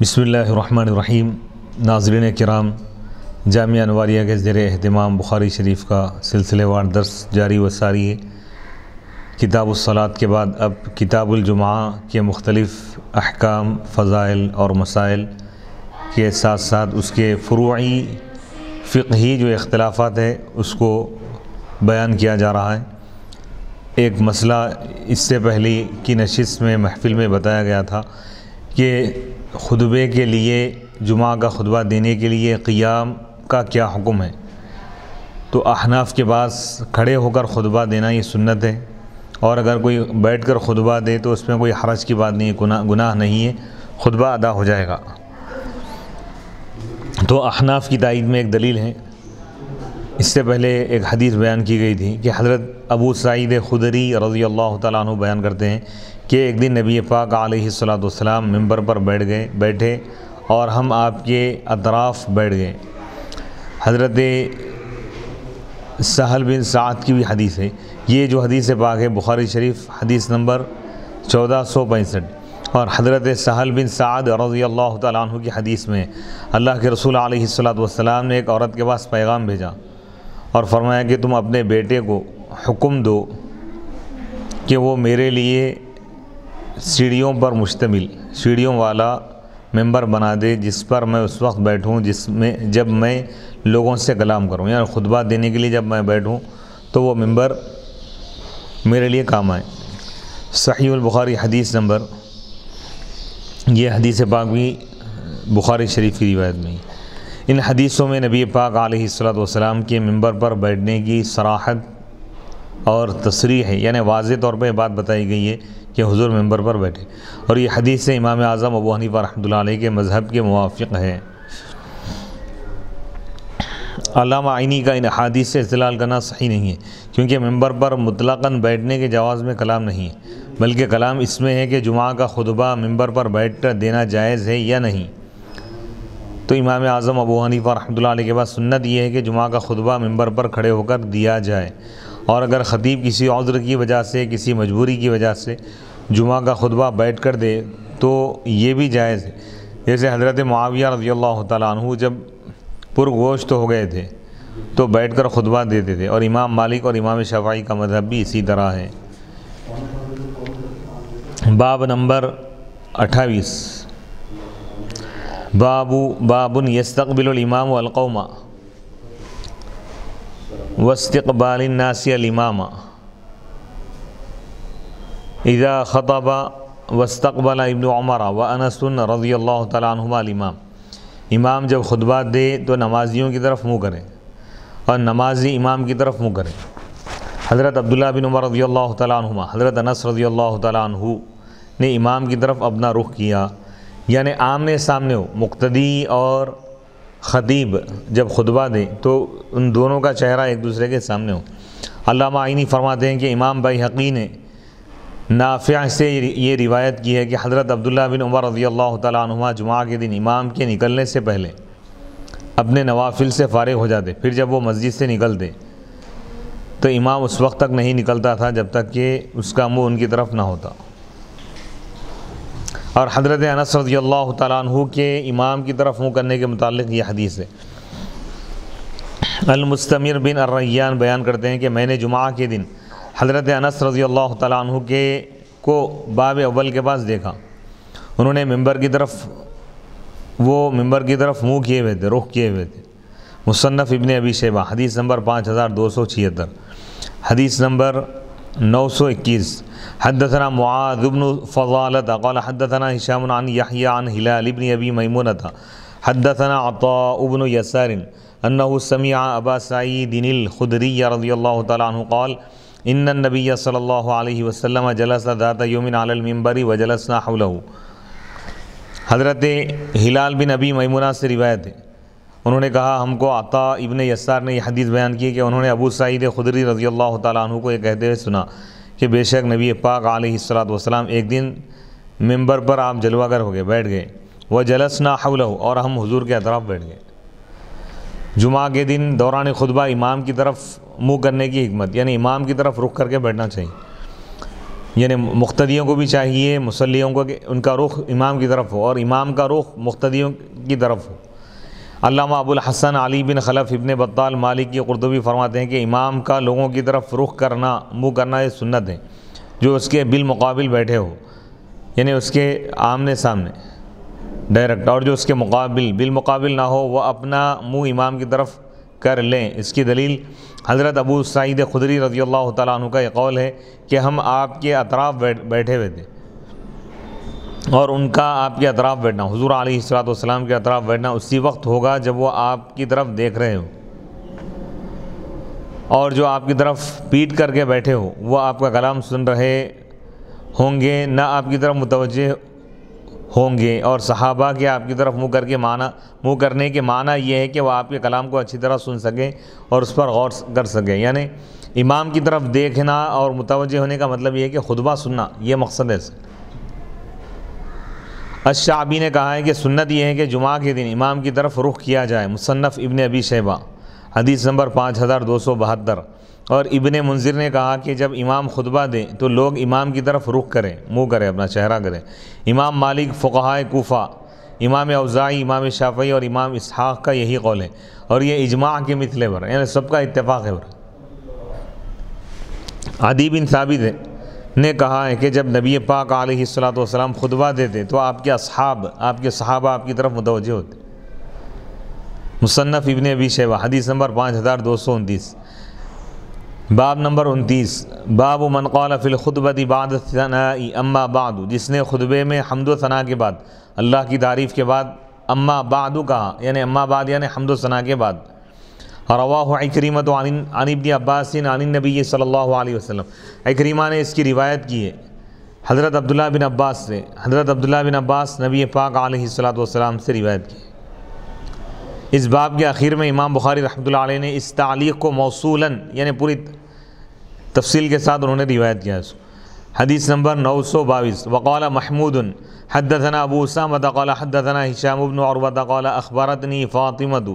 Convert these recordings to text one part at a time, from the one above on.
بسم اللہ الرحمن الرحیم۔ ناظرین کرام، جامعہ انواریہ کے زیر اہتمام بخاری شریف کا سلسلے وار درس جاری و ساری ہے۔ کتاب الصلاۃ کے بعد اب کتاب الجمعہ کے مختلف احکام، فضائل اور مسائل کے ساتھ ساتھ اس کے فروعی فقہی جو اختلافات ہیں اس کو بیان کیا جا رہا ہے۔ ایک مسئلہ اس سے پہلے کی نشست میں محفل میں بتایا گیا تھا کہ خطبے کے لیے، جمعہ کا خطبہ دینے کے لیے قیام کا کیا حکم ہے۔ تو احناف کے پاس کھڑے ہو کر خطبہ دینا یہ سنت ہے، اور اگر کوئی بیٹھ کر خطبہ دے تو اس میں کوئی حرج کی بات نہیں ہے، گناہ نہیں ہے، خطبہ ادا ہو جائے گا۔ تو احناف کی تائید میں ایک دلیل ہے۔ اس سے پہلے ایک حدیث بیان کی گئی تھی کہ حضرت ابو سعید خدری رضی اللہ تعالیٰ عنہ بیان کرتے ہیں کہ ایک دن نبی پاک علیہ الصلاۃ والسلام ممبر پر بیٹھے اور ہم آپ کے اطراف بیٹھ گئے۔ حضرت سہل بن سعد کی بھی حدیث ہے۔ یہ جو حدیث پاک ہے بخاری شریف حدیث نمبر 1465، اور حضرت سہل بن سعد رضی اللہ تعالیٰ عنہ کی حدیث میں اللہ کے رسول علیہ الصلاۃ والسلام نے ایک عورت کے پاس پیغام بھیجا اور فرمایا کہ تم اپنے بیٹے کو حکم دو کہ وہ میرے لیے سیڑھیوں پر مشتمل سیڑھیوں والا ممبر بنا دے، جس پر میں اس وقت بیٹھوں جب میں لوگوں سے کلام کروں، یعنی خطبہ دینے کے لیے جب میں بیٹھوں تو وہ ممبر میرے لیے کام آئے۔ صحیح البخاری حدیث نمبر، یہ حدیث پاک بھی بخاری شریف کی روایت میں۔ ان حدیثوں میں نبی پاک علیہ الصلاۃ والسلام کے ممبر پر بیٹھنے کی صراحت اور تصریح ہے، یعنی واضح طور پہ یہ بات بتائی گئی ہے کہ حضور ممبر پر بیٹھے، اور یہ حدیث سے امام اعظم ابو حنیفہ رحمۃ اللہ علیہ کے مذہب کے موافق ہے۔ علامہ عینی کا ان حدیث سے استدلال کرنا صحیح نہیں ہے، کیونکہ ممبر پر مطلقاً بیٹھنے کے جواز میں کلام نہیں ہے، بلکہ کلام اس میں ہے کہ جمعہ کا خطبہ ممبر پر بیٹھ کر دینا جائز ہے یا نہیں۔ تو امام اعظم ابو حنیفہ رحمۃ اللہ علیہ کے بعد سنت یہ ہے کہ جمعہ کا خطبہ ممبر پر کھڑے ہو کر دیا جائے، اور اگر خطیب کسی عذر کی وجہ سے، کسی مجبوری کی وجہ سے جمعہ کا خطبہ بیٹھ کر دے تو یہ بھی جائز ہے۔ جیسے حضرت معاویہ رضی اللہ تعالیٰ عنہ جب پرگوشت ہو گئے تھے تو بیٹھ کر خطبہ دیتے تھے، اور امام مالک اور امام شافعی کا مذہب بھی اسی طرح ہے۔ باب نمبر 28، باب یستقبل الامام القوم واستقبال الناس الامام اذا خطب واستقبل ابن عمر وانس رضی اللہ تعالیٰ عنہما الامام۔ امام جب خطبہ دے تو نمازیوں کی طرف منہ کرے، اور نمازی امام کی طرف منہ کرے۔ حضرت عبداللہ بن عمر رضی اللہ تعالیٰ عنہما، حضرت انس رضی اللہ تعالیٰ عنہ نے امام کی طرف اپنا رخ کیا، یعنی آمنے سامنے ہو۔ مقتدی اور خطیب جب خطبہ دیں تو ان دونوں کا چہرہ ایک دوسرے کے سامنے ہو۔ علامہ عینی فرماتے ہیں کہ امام بیہقی نے نافع سے یہ روایت کی ہے کہ حضرت عبداللہ بن عمر رضی اللہ تعالیٰ عنہما جمعہ کے دن امام کے نکلنے سے پہلے اپنے نوافل سے فارغ ہو جاتے، پھر جب وہ مسجد سے نکلتے تو امام اس وقت تک نہیں نکلتا تھا جب تک کہ اس کا منہ ان کی طرف نہ ہوتا۔ اور حضرت انس رضی اللہ تعالیٰ عنہ کے امام کی طرف منہ کرنے کے متعلق یہ حدیث ہے۔ المستمر بن الریان بیان کرتے ہیں کہ میں نے جمعہ کے دن حضرت انس رضی اللہ تعالیٰ عنہ کو باب اول کے پاس دیکھا، انہوں نے ممبر کی طرف منہ کیے ہوئے تھے، رخ کیے ہوئے تھے۔ مصنف ابن ابی شیبہ حدیث نمبر 5276، حدیث نمبر 921۔ حدثنا معاذ بن فضالة قال حدثنا هشام عن يحيى عن هلال بن ابي ميمونة حدثنا عطاء بن يسار انه سمع ابا سعيد الخدري رضي الله تعالى عنه قال ان النبي صلى الله عليه وسلم جلس ذات يوم على المنبر وجلسنا حوله۔ حضرت ہلال بن ابی میمونہ سے روایت ہے، انہوں نے کہا ہم کو عطاء ابن یسار نے یہ حدیث بیان کی کہ انہوں نے ابو سعید خدری رضی اللہ تعالیٰ عنہ کو یہ کہتے ہوئے سنا کہ بے شک نبی پاک علیہ الصلاۃ والسلام ایک دن ممبر پر آپ جلوہ گر ہو گئے، بیٹھ گئے، وجلسنا حولہ، اور ہم حضور کے اطراف بیٹھ گئے۔ جمعہ کے دن دوران خطبہ امام کی طرف منہ کرنے کی حکمت، یعنی امام کی طرف رخ کر کے بیٹھنا چاہیے۔ یعنی مقتدیوں کو بھی چاہیے مصلیوں کو کہ ان کا رخ امام کی طرف ہو اور امام کا رخ مقتدیوں کی طرف ہو۔ علامہ ابو الحسن علی بن خلف ابن بطال مالکی قرطبی فرماتے ہیں کہ امام کا لوگوں کی طرف رخ کرنا، منہ کرنا یہ سنت ہے، جو اس کے بالمقابل بیٹھے ہو، یعنی اس کے آمنے سامنے ڈائریکٹ، اور جو اس کے بالمقابل نہ ہو وہ اپنا منہ امام کی طرف کر لیں۔ اس کی دلیل حضرت ابو سعید خدری رضی اللہ تعالیٰ عنہ کا یہ قول ہے کہ ہم آپ کے اطراف بیٹھے ہوئے تھے، اور ان کا آپ کے اطراف بیٹھنا، حضور علیہ السلام کے اطراف بیٹھنا اسی وقت ہوگا جب وہ آپ کی طرف دیکھ رہے ہو، اور جو آپ کی طرف پیٹ کر کے بیٹھے ہو وہ آپ کا کلام سن رہے ہوں گے، نہ آپ کی طرف متوجہ ہوں گے، اور صحابہ کے آپ کی طرف منہ کرنے کے معنی یہ ہے کہ وہ آپ کے کلام کو اچھی طرح سن سکیں اور اس پر غور کر سکیں۔ یعنی امام کی طرف دیکھنا اور متوجہ ہونے کا مطلب یہ ہے کہ خطبہ سننا، یہ مقصد ہے اس۔ الشعبی نے کہا ہے کہ سنت یہ ہے کہ جمعہ کے دن امام کی طرف رخ کیا جائے۔ مصنف ابن ابی شیبہ حدیث نمبر 5272۔ اور ابن منذر نے کہا کہ جب امام خطبہ دے تو لوگ امام کی طرف رخ کریں، منہ کریں، اپنا چہرہ کریں۔ امام مالک، فقہائے کوفہ، امام اوزاعی، امام شافعی اور امام اسحاق کا یہی قول ہے، اور یہ اجماع کے مثل پر، یعنی سب کا اتفاق ہے۔ عدی بن ثابت نے کہا ہے کہ جب نبی پاک علیہ السلام خطبہ دیتے تو آپ کے صحابہ آپ کی طرف متوجہ ہوتے۔ مصنف ابن ابی شیبہ حدیث نمبر 5229۔ باب نمبر 29، باب من قال فی الخطبۃ بعد الثناء اما بعد، جس نے خطبے میں حمد و ثناء کے بعد، اللہ کی تعریف کے بعد اما بعد کہا، یعنی اما بعد یعنی حمد و ثناء کے بعد۔ رواہ عکرمۃ عن ابن عباس عن النبی صلی اللہ علیہ وسلم، عکرمہ نے اس کی روایت کی ہے حضرت عبداللہ بن عباس سے۔ حضرت عبداللہ بن عباس نبی پاک علیہ السلام سے روایت کی۔ اس باب کے آخر میں امام بخاری رحمۃ اللہ علیہ نے اس تعلیق کو موصولاً، یعنی پوری تفصیل کے ساتھ انہوں نے روایت کیا ہے۔ حدیث نمبر 922۔ وقال محمود حدثنا ابو اسامہ قال حدثنا ہشام بن عروہ قال اخبرتنی فاطمۃ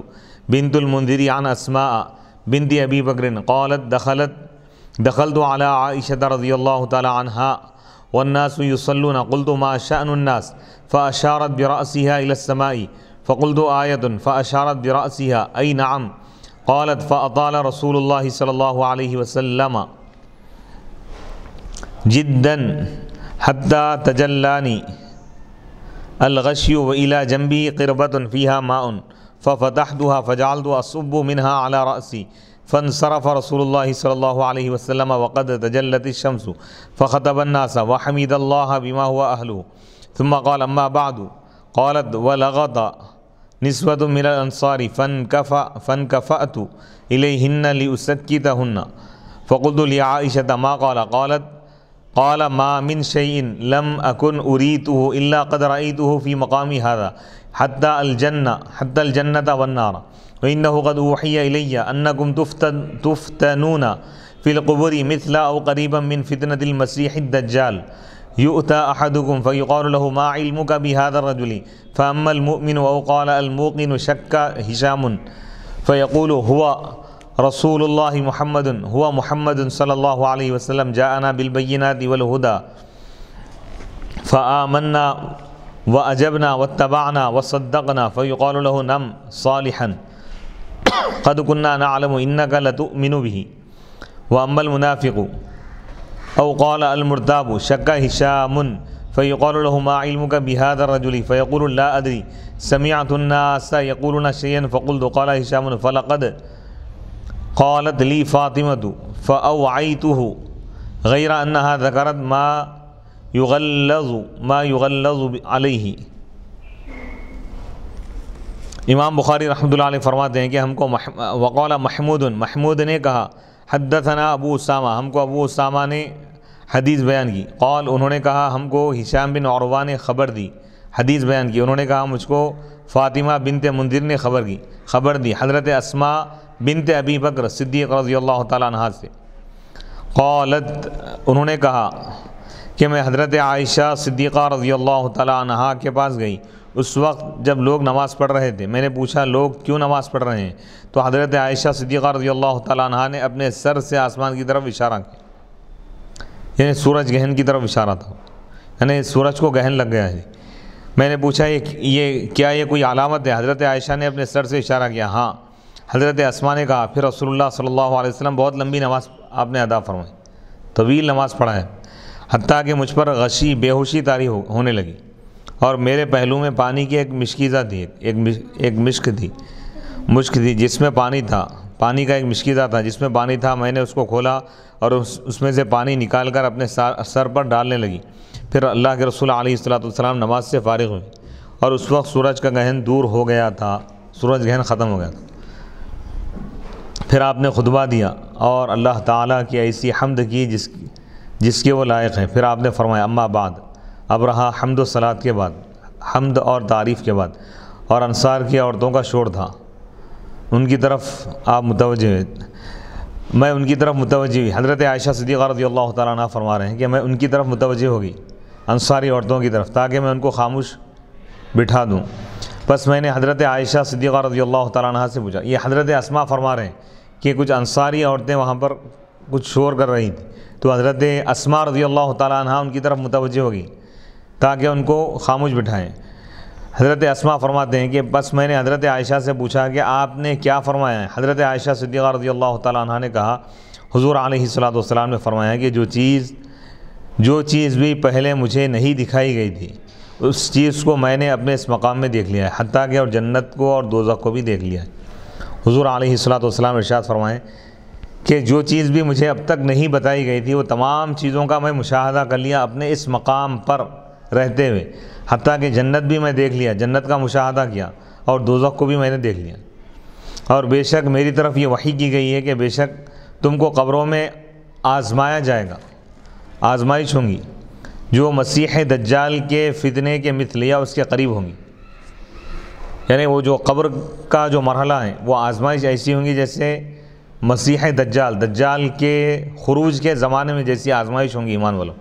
بنت المنذر عن اسماء بنت ابی بکر قالت دخلت على عائشة رضی اللہ تعالی عنہا والناس يصلون قلت ما شأن الناس فأشارت برأسها إلى السماء فقلت آية فأشارت برأسها أي نعم قالت فأطال رسول الله صلى الله عليه وسلم جدا حتى تجلاني الغشي وإلى جنبي قربة فيها ماء ففتحتها فجعلت أصب منها على رأسي فانصرف رسول الله صلى الله عليه وسلم وقد تجلت الشمس فخطب الناس وحمد الله بما هو أهله ثم قال أما بعد قالت ولغط نسوة من الأنصار فانكفأت إليهن لأسكتهن فقلت لعائشة ما قالت قال ما من شيء لم أكن أريته إلا قد رأيته في مقامي هذا حتى الجنة والنار وإنه قد أوحي إلي أنكم تفتنون في القبور مثل أو قريبا من فتنة المسيح الدجال يؤتى أحدكم فيقال له ما علمك بهذا الرجل فأما المؤمن أو قال الموقن شك هشام فيقول هو رسول الله هو محمد صلى الله عليه وسلم جاءنا بالبينات والهدى فآمنا وأجبنا واتبعنا وصدقنا فيقال له نم صالحا قد كنا نعلم إنك لتؤمن به وأما المنافق أو قال المرتاب شك هشام فيقال له ما علمك بهذا الرجل فيقول لا أدري سمعت الناس يقولون شيئا فقلت قال هشام فلقد قالت لي فاطمة فأوعيته غير أنها ذكرت ما يغلظ عليه۔ امام بخاری رحمۃ اللہ علیہ فرماتے ہیں کہ ہم کو وقال محمود نے کہا حدثنا ابو اسامہ، ہم کو ابو اسامہ نے حدیث بیان کی۔ قال انہوں نے کہا ہم کو ہشام بن عروہ نے حدیث بیان کی۔ انہوں نے کہا مجھ کو فاطمہ بنت منذر نے خبر دی حضرت اسماء بنت ابی بکر صدیق رضی اللہ تعالیٰ عنہ سے۔ قالت انہوں نے کہا کہ میں حضرت عائشہ صدیقہ رضی اللہ تعالیٰ عنہ کے پاس گئی اس وقت جب لوگ نماز پڑھ رہے تھے۔ میں نے پوچھا لوگ کیوں نماز پڑھ رہے ہیں؟ تو حضرت عائشہ صدیقہ رضی اللہ تعالیٰ عنہ نے اپنے سر سے آسمان کی طرف اشارہ کیا یعنی سورج گہن کی طرف اشارہ تھا، یعنی سورج کو گہن لگ گیا ہے۔ میں نے پوچھا یہ کیا یہ کوئی علامت ہے؟ حضرت عائشہ نے اپنے سر سے اشارہ کیا، ہاں۔ حضرت اسماء نے کہا پھر رسول اللہ صلی اللہ علیہ وسلم بہت لمبی نماز آپ نے ادا فرمائی، طویل نماز پڑھا ہے، حتیٰ کہ مجھ پر غشی بے ہوشی طاری ہونے لگی، اور میرے پہلو میں پانی کی ایک مشکیزہ تھی، ایک مشک تھی جس میں پانی تھا، پانی کا ایک مشکیزہ تھا جس میں پانی تھا۔ میں نے اس کو کھولا اور اس میں سے پانی نکال کر اپنے سر پر ڈالنے لگی۔ پھر اللہ کے رسول علیہ الصلوۃ والسلام نماز سے فارغ ہوئے اور اس وقت سورج کا گہن دور ہو گیا تھا، سورج گہن ختم ہو گیا تھا۔ پھر آپ نے خطبہ دیا اور اللہ تعالیٰ کی ایسی حمد کی جس کے وہ لائق ہیں۔ پھر آپ نے فرمایا اما بعد، اب رہا حمد و صلات کے بعد، حمد اور تعریف کے بعد، اور انصار کی عورتوں کا شور تھا، ان کی طرف آپ متوجہ ہوئے، میں ان کی طرف متوجہ ہوئی۔ حضرت عائشہ صدیقہ رضی اللہ تعالیٰ عنہ فرما رہے ہیں کہ میں ان کی طرف متوجہ ہو گئی، انصاری عورتوں کی طرف، تاکہ میں ان کو خاموش بٹھا دوں۔ بس میں نے حضرت عائشہ صدیقہ رضی اللہ تعالیٰ عنہ سے پوچھا، یہ حضرت اسماء فرما رہے ہیں کہ کچھ انصاری عورتیں وہاں پر کچھ شور کر رہی تھیں، تو حضرت اسماء رضی اللہ تعالیٰ عنہ ان کی طرف متوجہ ہوگی تاکہ ان کو خاموش بٹھائیں۔ حضرت اسماء فرماتے ہیں کہ بس میں نے حضرت عائشہ سے پوچھا کہ آپ نے کیا فرمایا ہے؟ حضرت عائشہ صدیقہ رضی اللہ تعالیٰ عنہ نے کہا حضور علیہ الصلوۃ والسلام نے فرمایا کہ جو چیز بھی پہلے مجھے نہیں دکھائی گئی تھی اس چیز کو میں نے اپنے اس مقام میں دیکھ لیا ہے، حتیٰ کہ اور جنت کو اور دوزخ کو بھی دیکھ لیا ہے۔ حضور علیہ الصلوۃ والسلام ارشاد فرمائیں کہ جو چیز بھی مجھے اب تک نہیں بتائی گئی تھی وہ تمام چیزوں کا میں مشاہدہ کر لیا اپنے اس مقام پر رہتے ہوئے، حتیٰ کہ جنت بھی میں دیکھ لیا، جنت کا مشاہدہ کیا، اور دوزخ کو بھی میں نے دیکھ لیا۔ اور بے شک میری طرف یہ وحی کی گئی ہے کہ بے شک تم کو قبروں میں آزمایا جائے گا، آزمائش ہوں گی جو مسیح دجال کے فتنے کے مثل یا اس کے قریب ہوں گی، یعنی وہ جو قبر کا جو مرحلہ ہے وہ آزمائش ایسی ہوں گی جیسے مسیح دجال کے خروج کے زمانے میں جیسی آزمائش ہوں گی ایمان والوں،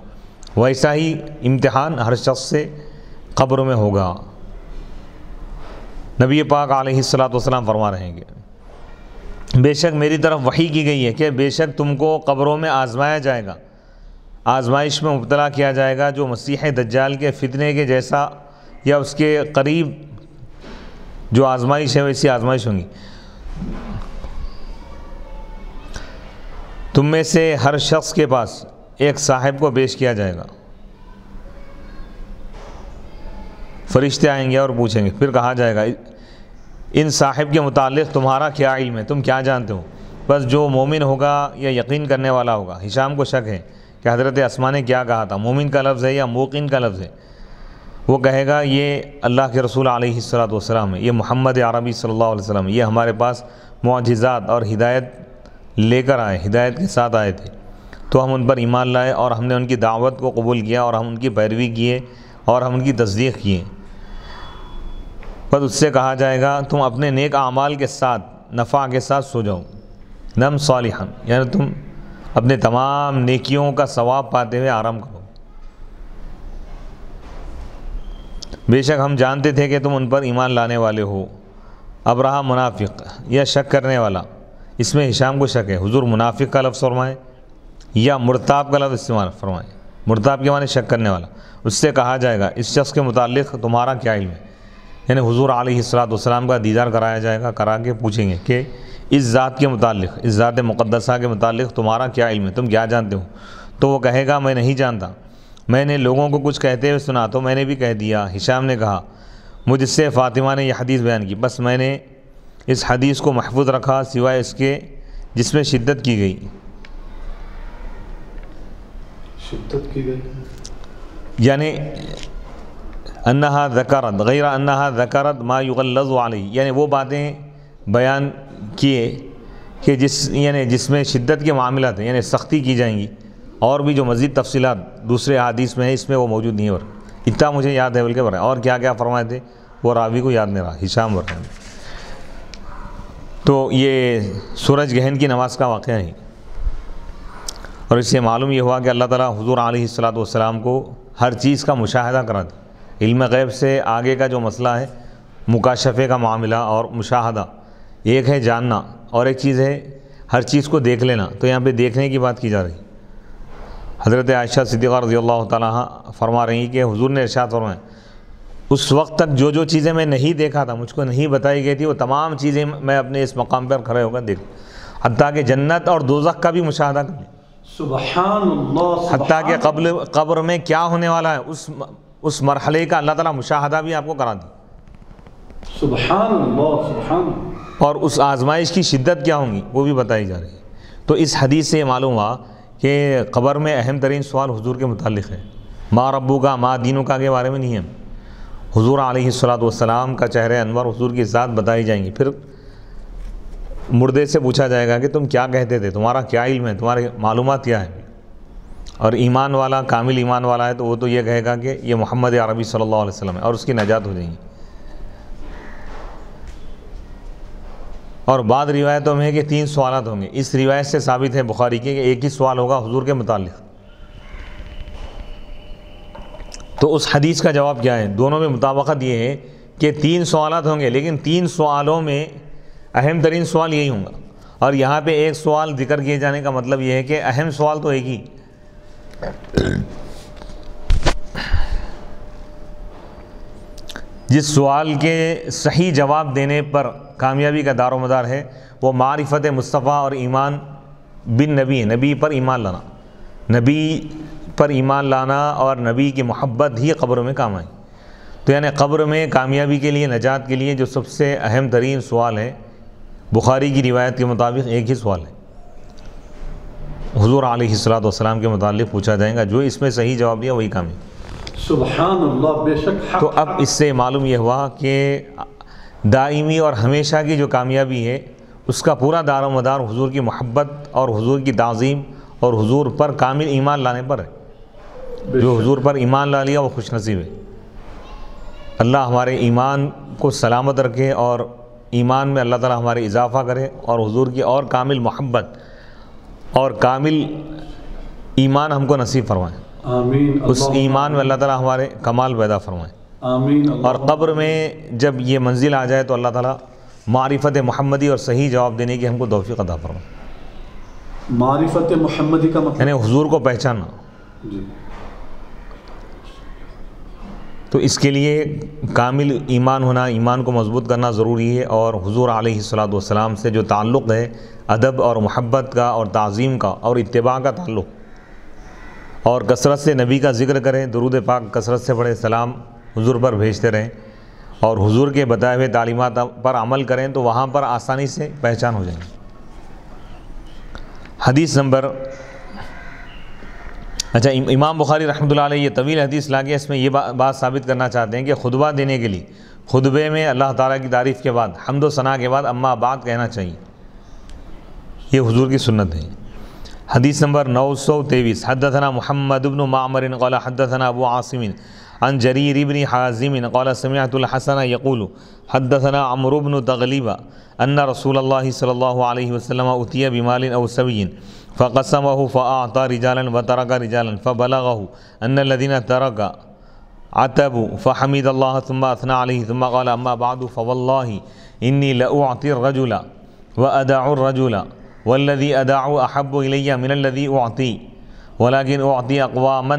ویسا ہی امتحان ہر شخص سے قبر میں ہوگا۔ نبی پاک علیہ الصلوۃ والسلام فرما رہے ہیں کہ بے شک میری طرف وحی کی گئی ہے کہ بے شک تم کو قبروں میں آزمایا جائے گا، آزمائش میں مبتلا کیا جائے گا جو مسیح دجال کے فتنے کے جیسا یا اس کے قریب جو آزمائش ہے ویسی آزمائش ہوں گی۔ تم میں سے ہر شخص کے پاس ایک صاحب کو پیش کیا جائے گا، فرشتے آئیں گے اور پوچھیں گے، پھر کہا جائے گا ان صاحب کے متعلق تمہارا کیا علم ہے، تم کیا جانتے ہو؟ بس جو مومن ہوگا یا یقین کرنے والا ہوگا۔ ہشام کو شک ہے کہ حضرت اسماء نے کیا کہا تھا، مومن کا لفظ ہے یا موقن کا لفظ ہے؟ وہ کہے گا یہ اللہ کے رسول علیہ الصلوۃ والسلام ہے، یہ محمد عربی صلی اللہ علیہ وسلم، یہ ہمارے پاس معجزات اور ہدایت لے کر آئے، ہدایت کے ساتھ آئے تھے، تو ہم ان پر ایمان لائے اور ہم نے ان کی دعوت کو قبول کیا اور ہم ان کی پیروی کیے اور ہم ان کی تصدیق کیے۔ بس اس سے کہا جائے گا تم اپنے نیک اعمال کے ساتھ نفع کے ساتھ سو جاؤ، نم صالحا، یعنی تم اپنے تمام نیکیوں کا ثواب پاتے ہوئے آرام کرو۔ بے شک ہم جانتے تھے کہ تم ان پر ایمان لانے والے ہو۔ اب رہا منافق یا شک کرنے والا، اس میں ہشام کو شک ہے، حضور منافق کا لفظ فرمائیں یا مرتاب کا لفظ استعمال فرمائیں؟ مرتاب کے معنی شک کرنے والا۔ اس سے کہا جائے گا اس شخص کے متعلق تمہارا کیا علم ہے، یعنی حضور علیہ الصلوۃ والسلام کا دیدار کرایا جائے گا، کرا کے پوچھیں گے کہ اس ذات کے متعلق، اس ذات مقدسہ کے متعلق تمہارا کیا علم ہے، تم کیا جانتے ہو؟ تو وہ کہے گا میں نہیں جانتا، میں نے لوگوں کو کچھ کہتے ہوئے سنا تو میں نے بھی کہہ دیا۔ ہشام نے کہا مجھ سے فاطمہ نے یہ حدیث بیان کی، بس میں نے اس حدیث کو محفوظ رکھا سوائے اس کے جس میں شدت کی گئی۔ شدت کی گئی یعنی انہا ذکرت غیر انہا ذکرت ما یغلظ علیہ، یعنی وہ باتیں بیان کیے کہ جس میں شدت کے معاملات ہیں، یعنی سختی کی جائیں گی، اور بھی جو مزید تفصیلات دوسرے حدیث میں ہیں اس میں وہ موجود نہیں، اور اتنا مجھے یاد ہے بلکہ اور کیا کیا فرمائے تھے وہ راوی کو یاد نہیں رہا، ہشام ورحمہ۔ تو یہ سورج گہن کی نماز کا واقعہ ہے، اور اس سے معلوم یہ ہوا کہ اللہ تعالیٰ حضور علیہ الصلوۃ والسلام کو ہر چیز کا مشاہدہ کراتا۔ علم غیب سے آگے کا جو مسئلہ ہے مکاشفے کا معاملہ اور مشاہدہ، ایک ہے جاننا اور ایک چیز ہے ہر چیز کو دیکھ لینا، تو یہاں پہ دیکھنے کی بات کی جا رہی۔ حضرت عائشہ صدیقہ رضی اللہ تعالیٰ عنہ فرما رہی ہیں کہ حضور نے ارشاد فرمایا اس وقت تک جو جو چیزیں میں نہیں دیکھا تھا، مجھ کو نہیں بتائی گئی تھی، وہ تمام چیزیں میں اپنے اس مقام پر کھڑے ہو کر دیکھ، حتیٰ کہ جنت اور دوزخ کا بھی مشاہدہ کر لیا، سبحان اللہ، حتیٰ کہ قبر میں کیا ہونے والا ہے اس مرحلے کا اللہ تعالیٰ مشاہدہ بھی آپ کو کرا دی، سبحان اللہ، سبحان اللہ، اور اس آزمائش کی شدت کیا ہوں گی وہ بھی بتائی جا رہی ہے۔ تو اس حدیث سے یہ معلوم ہوا کہ قبر میں اہم ترین سوال حضور کے متعلق ہے، ما ربو کا ما دینوں کا کے بارے میں نہیں ہے، حضور علیہ الصلوۃ کا چہرہ انور، حضور کی ذات بتائی جائیں گی، پھر مردے سے پوچھا جائے گا کہ تم کیا کہتے تھے، تمہارا کیا علم ہے، تمہاری معلومات کیا ہے، اور ایمان والا کامل ایمان والا ہے تو وہ تو یہ کہے گا کہ یہ محمد عربی صلی اللہ علیہ وسلم ہے، اور اس کی نجات ہو جائے گی۔ اور بعض روایتوں میں ہے کہ 3 سوالات ہوں گے، اس روایت سے ثابت ہے بخاری کے کہ ایک ہی سوال ہوگا حضور کے متعلق۔ تو اس حدیث کا جواب کیا ہے؟ دونوں میں مطابقت یہ ہے کہ 3 سوالات ہوں گے، لیکن 3 سوالوں میں اہم ترین سوال یہی ہوں گا، اور یہاں پہ ایک سوال ذکر کیے جانے کا مطلب یہ ہے کہ اہم سوال تو ایک ہی، جس سوال کے صحیح جواب دینے پر کامیابی کا دار و مدار ہے وہ معرفت مصطفیٰ اور ایمان بن نبی، نبی پر ایمان لانا، نبی پر ایمان لانا اور نبی کی محبت ہی قبر میں کام آئی۔ تو یعنی قبر میں کامیابی کے لیے، نجات کے لیے جو سب سے اہم ترین سوال ہے، بخاری کی روایت کے مطابق ایک ہی سوال ہے، حضور علیہ الصلوۃ کے متعلق پوچھا جائے گا، جو اس میں صحیح جواب دیا وہی کامیاب۔ سبحان اللہ، بے شک حق۔ تو اب اس سے معلوم یہ ہوا کہ دائمی اور ہمیشہ کی جو کامیابی ہے اس کا پورا دار و مدار حضور کی محبت اور حضور کی تعظیم اور حضور پر کامل ایمان لانے پر ہے۔ جو حضور پر ایمان لا لیا وہ خوش نصیب ہے۔ اللہ ہمارے ایمان کو سلامت رکھے اور ایمان میں اللہ تعالی ہمارے اضافہ کرے، اور حضور کی اور کامل محبت اور کامل ایمان ہم کو نصیب فرمائے، آمین۔ اس ایمان میں اللہ تعالی ہمارے کمال پیدا فرمائے، آمین۔ اور قبر میں جب یہ منزل آ جائے تو اللہ تعالیٰ معرفت محمدی اور صحیح جواب دینے کی ہم کو توفیق عطا فرمائے، معرفت محمدی کا مطلب یعنی حضور کو پہچاننا۔ جی، تو اس کے لیے کامل ایمان ہونا، ایمان کو مضبوط کرنا ضروری ہے، اور حضور علیہ الصلوۃ سے جو تعلق ہے ادب اور محبت کا اور تعظیم کا اور اتباع کا تعلق، اور کثرت سے نبی کا ذکر کریں، درود پاک کثرت سے پڑھیں، سلام حضور پر بھیجتے رہیں، اور حضور کے بتائے ہوئے تعلیمات پر عمل کریں، تو وہاں پر آسانی سے پہچان ہو جائے گی۔ حدیث نمبر، اچھا، امام بخاری رحمۃ اللہ علیہ یہ طویل حدیث لا کے اس میں یہ بات ثابت کرنا چاہتے ہیں کہ خطبہ دینے کے لیے خطبے میں اللہ تعالیٰ کی تعریف کے بعد، حمد و ثنا کے بعد اما بعد کہنا چاہیے، یہ حضور کی سنت ہے۔ حدیث نمبر 923، حدثنا محمد بن معمر قال حدثنا ابو عاصم عن جرير بن حازم قال سمعت الحسن يقول حدثنا عمرو بن تغلب ان رسول الله صلى الله عليه وسلم اتي بمال او سبي فقسمه فاعطى رجالا وترك رجالا فبلغه ان الذين ترك عتبوا فحمد الله ثم اثنى عليه ثم قال اما بعد فوالله اني لاعطي الرجل وادع الرجل والذي ادع احب الي من الذي اعطي ولكن اعطي اقواما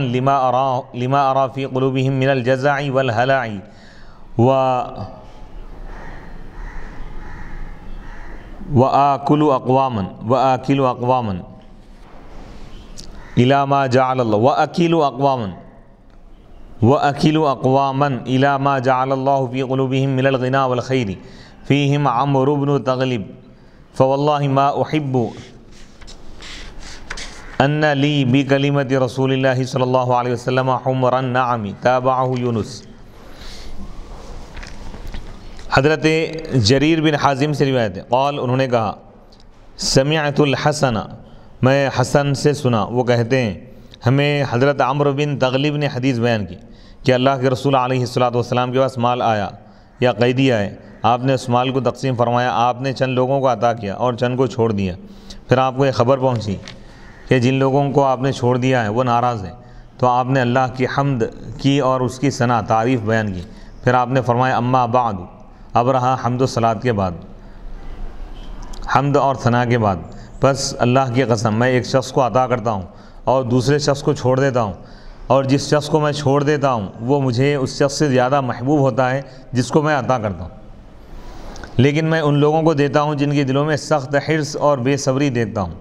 لما ارى في قلوبهم من الجزع والهلع واكل اقواما الى ما جعل الله واكل اقواما الى ما جعل الله في قلوبهم من الغنى والخير فيهم عمرو بن تغلب فوالله ما احب ان لی بکلمت رسول اللہ صلی اللہ علیہ وسلم حمر النعم تابعہ یونس۔ حضرت جریر بن حازم سے روایت ہے، قال انہوں نے کہا سمعت الحسن، میں حسن سے سنا، وہ کہتے ہیں ہمیں حضرت عمرو بن تغلب نے حدیث بیان کی کہ اللہ کے رسول علیہ الصلوۃ کے پاس مال آیا یا قیدی آئے، آپ نے اس مال کو تقسیم فرمایا، آپ نے چند لوگوں کو عطا کیا اور چند کو چھوڑ دیا، پھر آپ کو یہ خبر پہنچی کہ جن لوگوں کو آپ نے چھوڑ دیا ہے وہ ناراض ہیں، تو آپ نے اللہ کی حمد کی اور اس کی ثنا تعریف بیان کی، پھر آپ نے فرمایا اما بعد، اب رہا حمد و صلات کے بعد، حمد اور ثنا کے بعد، بس اللہ کی قسم میں ایک شخص کو عطا کرتا ہوں اور دوسرے شخص کو چھوڑ دیتا ہوں، اور جس شخص کو میں چھوڑ دیتا ہوں وہ مجھے اس شخص سے زیادہ محبوب ہوتا ہے جس کو میں عطا کرتا ہوں، لیکن میں ان لوگوں کو دیتا ہوں جن کے دلوں میں سخت حرص اور بے صبری دیکھتا ہوں،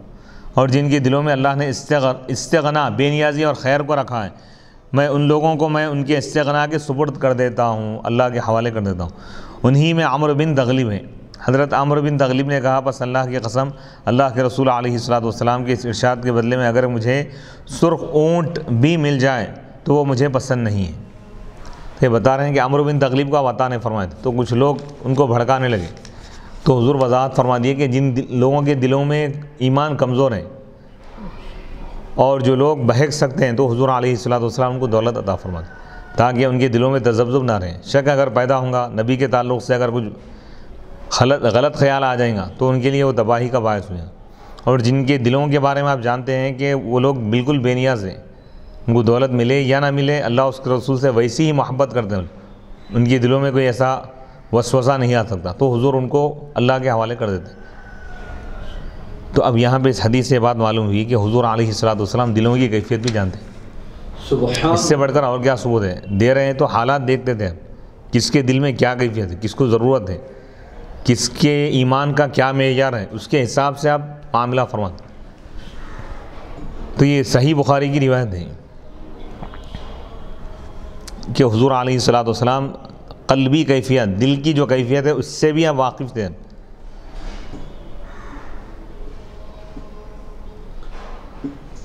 اور جن کے دلوں میں اللہ نے استغنا بے نیازی اور خیر کو رکھا ہے، میں ان لوگوں کو ان کے استغنا کے سپرد کر دیتا ہوں، اللہ کے حوالے کر دیتا ہوں۔ انہی میں عمرو بن تغلب ہے۔ حضرت عمرو بن تغلب نے کہا، پس اللہ کی قسم، اللہ کے رسول علیہ الصلوۃ کے اس ارشاد کے بدلے میں اگر مجھے سرخ اونٹ بھی مل جائے تو وہ مجھے پسند نہیں ہے۔ یہ بتا رہے ہیں کہ عمرو بن تغلب کو عطا نہیں فرمائے تھے، تو کچھ لوگ ان کو بھڑکانے لگے، تو حضور وضاحت فرما دیے کہ جن لوگوں کے دلوں میں ایمان کمزور ہے اور جو لوگ بہک سکتے ہیں، تو حضور علیہ السلام ان کو دولت عطا فرما دیں تاکہ ان کے دلوں میں تذبذب نہ رہے، شک اگر پیدا ہوگا، نبی کے تعلق سے اگر کچھ غلط خیال آ جائیں گا تو ان کے لیے وہ تباہی کا باعث ہو جائے گا۔ اور جن کے دلوں کے بارے میں آپ جانتے ہیں کہ وہ لوگ بالکل بے نیاز ہیں، ان کو دولت ملے یا نہ ملے، اللہ اس کے رسول سے ویسی ہی محبت کرتے ہیں، ان کے دلوں میں کوئی ایسا وسوسہ نہیں آ سکتا، تو حضور ان کو اللہ کے حوالے کر دیتے ہیں۔ تو اب یہاں پہ اس حدیث سے بات معلوم ہوئی کہ حضور علیہ السلام دلوں کی کیفیت بھی جانتے ہیں۔ سبحان، اس سے بڑھ کر اور کیا ثبوت ہے؟ دے رہے ہیں تو حالات دیکھتے تھے، کس کے دل میں کیا کیفیت ہے، کس کو ضرورت ہے، کس کے ایمان کا کیا معیار ہے، اس کے حساب سے آپ معاملہ فرماتے۔ تو یہ صحیح بخاری کی روایت ہے کہ حضور علیہ السلام قلبی کیفیت، دل کی جو کیفیت ہے اس سے بھی آپ واقف تھے۔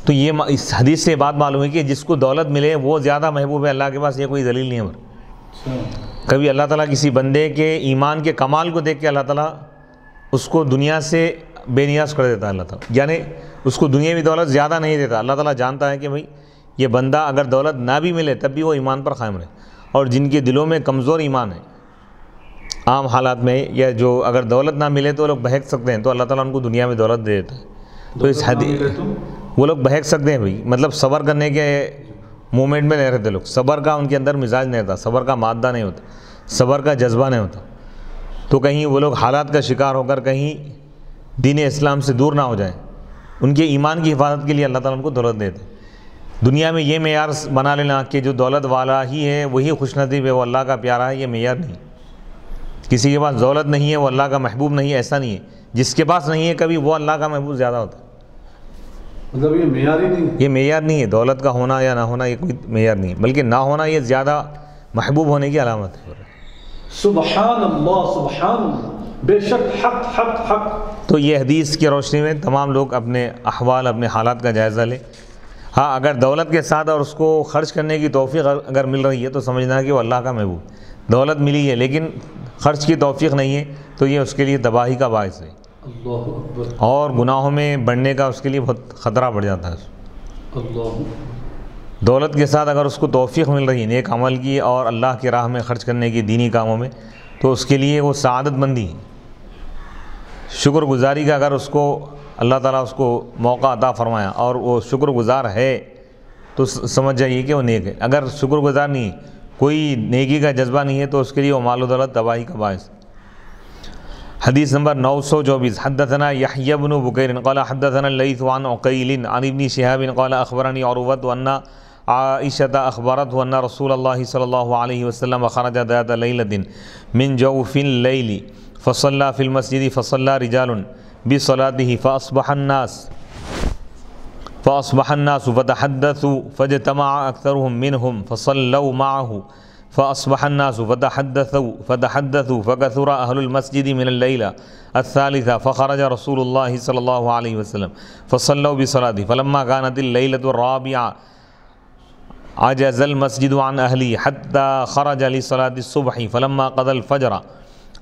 تو یہ اس حدیث سے بات معلوم ہے کہ جس کو دولت ملے وہ زیادہ محبوب ہے اللہ کے پاس، یہ کوئی دلیل نہیں ہے۔ کبھی اللہ تعالیٰ کسی بندے کے ایمان کے کمال کو دیکھ کے اللہ تعالیٰ اس کو دنیا سے بے نیاز کر دیتا ہے، اللہ تعالیٰ یعنی اس کو دنیاوی دولت زیادہ نہیں دیتا۔ اللہ تعالیٰ جانتا ہے کہ بھئی یہ بندہ اگر دولت نہ بھی ملے تب بھی وہ ایمان پر قائم رہے، اور جن کے دلوں میں کمزور ایمان ہے عام حالات میں، یا جو اگر دولت نہ ملے تو لوگ بہک سکتے ہیں، تو اللہ تعالیٰ ان کو دنیا میں دولت دے دیتا ہے۔ تو اس حدیث وہ لوگ بہک سکتے ہیں بھئی، مطلب صبر کرنے کے مومنٹ میں نہیں رہتے لوگ، صبر کا ان کے اندر مزاج نہیں رہتا، صبر کا مادہ نہیں ہوتا، صبر کا جذبہ نہیں ہوتا، تو کہیں وہ لوگ حالات کا شکار ہو کر کہیں دین اسلام سے دور نہ ہو جائیں۔ ان کے ایمان کی حفاظت کے لیے اللہ تعالیٰ ان کو دولت دیتے ہیں۔ دنیا میں یہ معیار بنا لینا کہ جو دولت والا ہی ہے وہی خوش نصیب ہے، وہ اللہ کا پیارا ہے، یہ معیار نہیں۔ کسی کے پاس دولت نہیں ہے وہ اللہ کا محبوب نہیں ہے، ایسا نہیں ہے۔ جس کے پاس نہیں ہے کبھی وہ اللہ کا محبوب زیادہ ہوتا ہے۔ مطلب یہ معیار ہی نہیں ہے، یہ معیار نہیں ہے، دولت کا ہونا یا نہ ہونا یہ کوئی معیار نہیں ہے، بلکہ نہ ہونا یہ زیادہ محبوب ہونے کی علامت ہے۔ سبحان اللہ، سبحان اللہ، بے شک حق حق حق۔ تو یہ حدیث کی روشنی میں تمام لوگ اپنے احوال، اپنے حالات کا جائزہ لیں۔ ہاں اگر دولت کے ساتھ اور اس کو خرچ کرنے کی توفیق اگر مل رہی ہے تو سمجھنا کہ وہ اللہ کا محبوب، دولت ملی ہے لیکن خرچ کی توفیق نہیں ہے تو یہ اس کے لیے تباہی کا باعث ہے، اللہ اکبر، اور گناہوں میں بڑھنے کا اس کے لیے بہت خطرہ بڑھ جاتا ہے۔ اللہ، دولت کے ساتھ اگر اس کو توفیق مل رہی ہے نیک عمل کی اور اللہ کی راہ میں خرچ کرنے کی، دینی کاموں میں، تو اس کے لیے وہ سعادت مندی، شکر گزاری کا اگر اس کو اللہ تعالیٰ اس کو موقع عطا فرمایا اور وہ شکر گزار ہے تو سمجھ جائیے کہ وہ نیک ہے۔ اگر شکر گزار نہیں، کوئی نیکی کا جذبہ نہیں ہے، تو اس کے لیے وہ مال و دولت تباہی کا باعث۔ حدیث نمبر 924، حدثنا یحیی بن بکیر قال حدثنا اللیث عن عقیل عن ابن شہاب قال اخبرنی عروۃ ان عائشۃ اخبرته ان رسول اللہ صلی اللہ علیہ وسلم خرج ذات لیلۃ من جوف اللیل فصلى في المسجد فصلى رجال بصلاته فأصبح الناس فتحدثوا فاجتمع أكثرهم منهم فصلوا معه فأصبح الناس فتحدثوا فكثر أهل المسجد من الليلة الثالثة فخرج رسول الله صلى الله عليه وسلم فصلوا بصلاته فلما كانت الليلة الرابعة عجز المسجد عن أهله حتى خرج لصلاة الصبح فلما قضى الفجر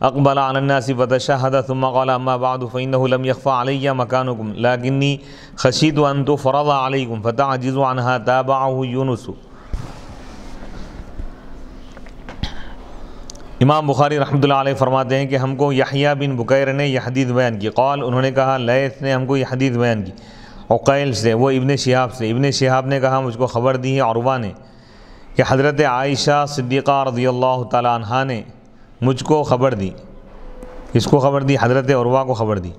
اقبل على الناس فتشهد ثم قال اما بعد فإنه لم يخفى علي مكانكم لكني خشيت أن تفرض عليكم فتعجزوا عنها تابعه يونس۔ امام بخاری رحمۃ اللہ علیہ فرماتے ہیں کہ ہم کو یحییٰ بن بکیر نے یہ حدیث بیان کی، قال انہوں نے کہا لیث نے ہم کو یہ حدیث بیان کی عقیل سے، وہ ابن شہاب سے، ابن شہاب نے کہا مجھ کو خبر دی ہے عروہ نے کہ حضرت عائشہ صدیقہ رضی اللہ تعالی عنہا نے مجھ کو خبر دی، اس کو خبر دی، حضرت عروہ کو خبر دی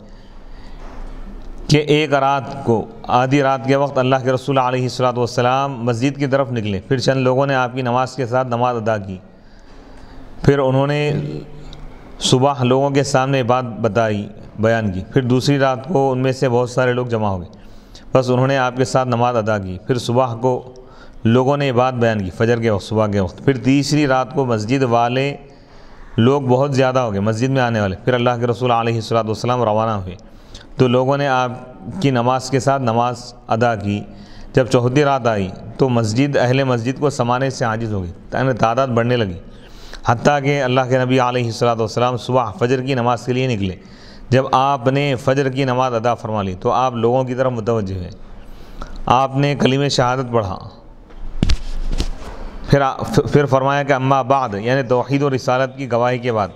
کہ ایک رات کو آدھی رات کے وقت اللہ کے رسول علیہ الصلوۃ والسلام مسجد کی طرف نکلے، پھر چند لوگوں نے آپ کی نماز کے ساتھ نماز ادا کی، پھر انہوں نے صبح لوگوں کے سامنے بات بیان کی، پھر دوسری رات کو ان میں سے بہت سارے لوگ جمع ہو گئے، بس انہوں نے آپ کے ساتھ نماز ادا کی، پھر صبح کو لوگوں نے بات بیان کی فجر کے وقت، صبح کے وقت، پھر تیسری رات کو مسجد والے لوگ بہت زیادہ ہو گئے، مسجد میں آنے والے، پھر اللہ کے رسول علیہ الصلوۃ والسلام روانہ ہوئے تو لوگوں نے آپ کی نماز کے ساتھ نماز ادا کی۔ جب چوتھی رات آئی تو اہل مسجد کو سمانے سے عاجز ہو گئی، تعداد بڑھنے لگی، حتیٰ کہ اللہ کے نبی علیہ الصلوۃ والسلام صبح فجر کی نماز کے لیے نکلے۔ جب آپ نے فجر کی نماز ادا فرما لی تو آپ لوگوں کی طرف متوجہ ہوئے، آپ نے کلمہ شہادت پڑھا، پھر فرمایا کہ اما بعد، یعنی توحید و رسالت کی گواہی کے بعد،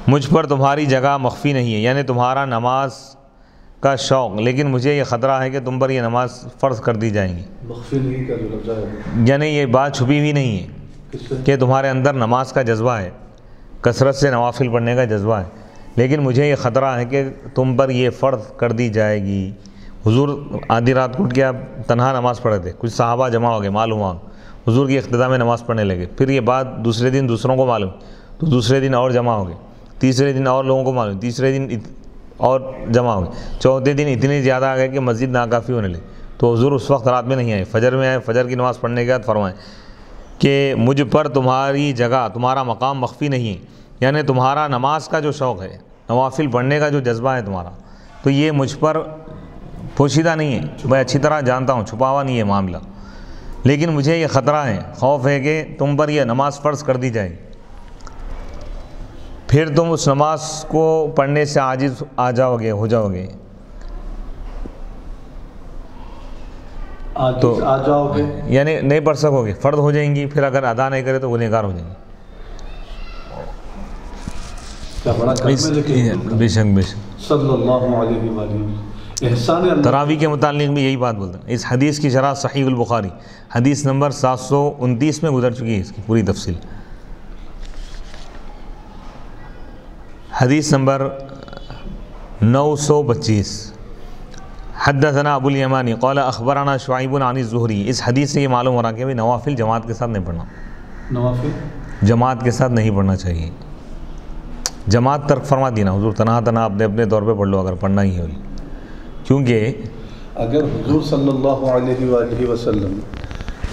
مجھ پر تمہاری جگہ مخفی نہیں ہے، یعنی تمہارا نماز کا شوق، لیکن مجھے یہ خطرہ ہے کہ تم پر یہ نماز فرض کر دی جائیں گی۔ مخفی نہیں کا جو لفظ ہے، یعنی یہ بات چھپی ہوئی نہیں ہے کہ تمہارے اندر نماز کا جذبہ ہے، کثرت سے نوافل پڑھنے کا جذبہ ہے، لیکن مجھے یہ خطرہ ہے کہ تم پر یہ فرض کر دی جائے گی۔ حضور آدھی رات کو اٹھ کے آپ تنہا نماز پڑھے تھے، کچھ صحابہ جمع ہو گئے، معلوم ہوا حضور کی اقتداء میں نماز پڑھنے لگے، پھر یہ بات دوسرے دن دوسروں کو معلوم تو دوسرے دن اور جمع ہو گئے، تیسرے دن اور لوگوں کو معلوم، تیسرے دن اور جمع ہو گئے، چوتھے دن اتنے زیادہ آ گئے کہ مسجد ناکافی ہونے لگی، تو حضور اس وقت رات میں نہیں آئے، فجر میں آئے، فجر کی نماز پڑھنے کے بعد فرمائیں کہ مجھ پر تمہاری جگہ، تمہارا مقام مخفی نہیں ہے، یعنی تمہارا نماز کا جو شوق ہے، نوافل پڑھنے کا جو جذبہ ہے تمہارا، تو یہ مجھ پر پوشیدہ نہیں ہے، میں اچھی طرح جانتا ہوں، چھپا ہوا نہیں ہے معاملہ، لیکن مجھے یہ خطرہ ہے، خوف ہے کہ تم پر یہ نماز فرض کر دی جائے گی، پھر تم اس نماز کو پڑھنے سے عاجز ہو جاؤ گے، تو آ جاؤ گے، یعنی نہیں پڑھ سکو گے، فرض ہو جائیں گی، پھر اگر ادا نہیں کرے تو گنہگار ہو جائیں گے۔ کیا بڑا کلمہ لکھے بے شک صلی اللہ علیہ وآلہ، احسان اللہ۔ تراویح کے متعلق بھی یہی بات بولتے ہیں، اس حدیث کی شرح صحیح البخاری حدیث نمبر 729 میں گزر چکی ہے، اس کی پوری تفصیل۔ حدیث نمبر 925، حدثنا ابو الیمانی قال اخبرنا شعیب عن الزہری۔ اس حدیث سے یہ معلوم ہو رہا کہ نوافل جماعت کے ساتھ نہیں پڑھنا، نوافل جماعت کے ساتھ نہیں پڑھنا چاہیے، جماعت ترک فرما دینا، حضور تنہا اپنے طور پہ پڑھ لو اگر پڑھنا ہی ہے، کیونکہ اگر حضور صلی اللہ علیہ وآلہ وسلم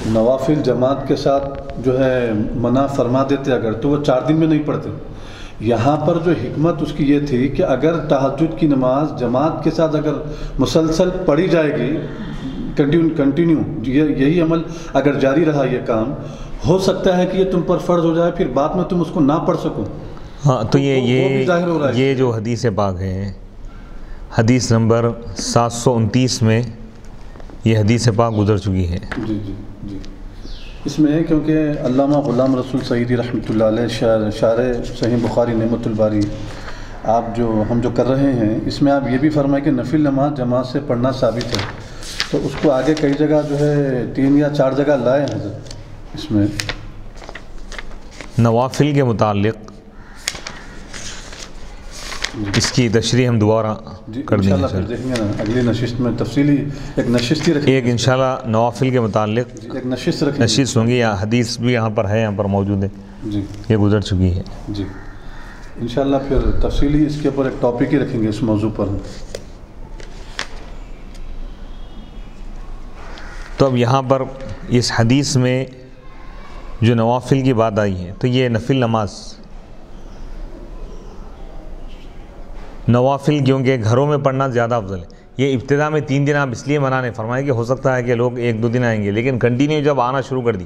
نوافل جماعت کے ساتھ جو ہے منع فرما دیتے اگر، تو وہ 4 دن میں نہیں پڑھتے۔ یہاں پر جو حکمت اس کی یہ تھی کہ اگر تہجد کی نماز جماعت کے ساتھ اگر مسلسل پڑھی جائے گی، کنٹینیو یہی عمل اگر جاری رہا، یہ کام ہو سکتا ہے کہ یہ تم پر فرض ہو جائے، پھر بعد میں تم اس کو نہ پڑھ سکو۔ ہاں، تو یہ یہ جو حدیث پاک ہے، حدیث نمبر 729 میں یہ حدیث پاک گزر چکی ہے۔ جی جی جی، اس میں ہے کیونکہ علامہ غلام رسول سعیدی رحمۃ اللہ علیہ شارح صحیح بخاری نعمت الباری آپ ہم جو کر رہے ہیں، اس میں آپ یہ بھی فرمائیں کہ نفل نماز جماعت سے پڑھنا ثابت ہے، تو اس کو آگے کئی جگہ جو ہے 3 یا 4 جگہ لائے ہیں حضرت۔ اس میں نوافل کے متعلق اس کی تشریح ہم دوبارہ کر دیں انشاءاللہ، پھر دیکھیں گے نا اگلی نشست میں تفصیلی ایک نشست ہی رکھیں، ایک انشاءاللہ نوافل کے متعلق ایک نشست رکھیں، نشست ہوں گی، یا حدیث بھی یہاں پر ہے، یہاں پر موجود ہے، جی یہ گزر چکی ہے۔ جی انشاءاللہ پھر تفصیلی اس کے اوپر ایک ٹاپک ہی رکھیں گے اس موضوع پر۔ تو اب یہاں پر اس حدیث میں جو نوافل کی بات آئی ہے، تو یہ نفل نوافل کیونکہ گھروں میں پڑھنا زیادہ افضل ہے۔ یہ ابتدا میں 3 دن آپ اس لیے منع نہیں فرمائے کہ ہو سکتا ہے کہ لوگ 1-2 دن آئیں گے، لیکن کنٹینیو جب آنا شروع کر دی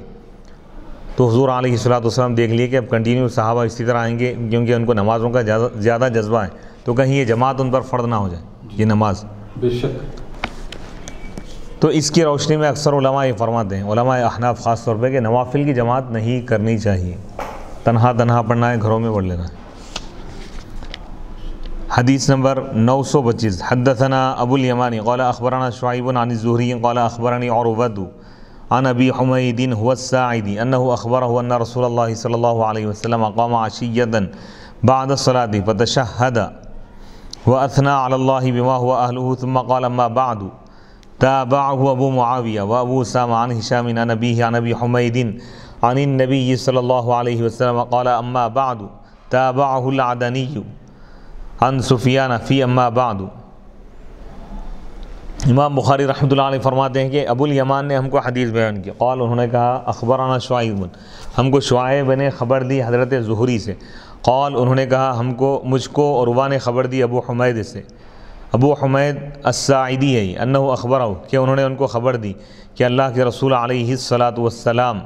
تو حضور علیہ الصلوۃ والسلام دیکھ لیے کہ اب کنٹینیو صحابہ اسی طرح آئیں گے، کیونکہ ان کو نمازوں کا زیادہ جذبہ ہے، تو کہیں یہ جماعت ان پر فرض نہ ہو جائے یہ نماز۔ بے شک، تو اس کی روشنی میں اکثر علماء یہ فرماتے ہیں، علماء احناف خاص طور پہ، کہ نوافل کی جماعت نہیں کرنی چاہیے، تنہا پڑھنا ہے، گھروں میں پڑھ لینا ہے۔ حدیث نمبر 925، حدثنا ابو الیمانی قال اخبرنا شعیب عن الزہری قال اخبرنی عروۃ عن ابی حمید هو الساعدی انه اخبره ان رسول اللہ صلی اللہ علیہ وسلم قام عشیۃ بعد الصلاۃ فتشہد وأثنى على الله بما هو أهله ثم قال أما بعد تابعه أبو معاوية وأبو أسامة عن هشام عن أبيه عن أبي حميد عن النبي صلى الله عليه وسلم قال أما بعد تابعه العدني عن سفيان في أما بعد۔ امام بخاری رحمۃ اللہ علیہ فرماتے ہیں کہ ابو الیمان نے ہم کو حدیث بیان کی، قال انہوں نے کہا اخبرنا شعیب، ہم کو شعیب نے خبر دی حضرت زہری سے، قال انہوں نے کہا مجھ کو عروہ نے خبر دی ابو حمید سے، ابو حمید الساعدی ہے انہ اخبرہ کہ انہوں نے ان کو خبر دی کہ اللہ کے رسول علیہ الصلاۃ والسلام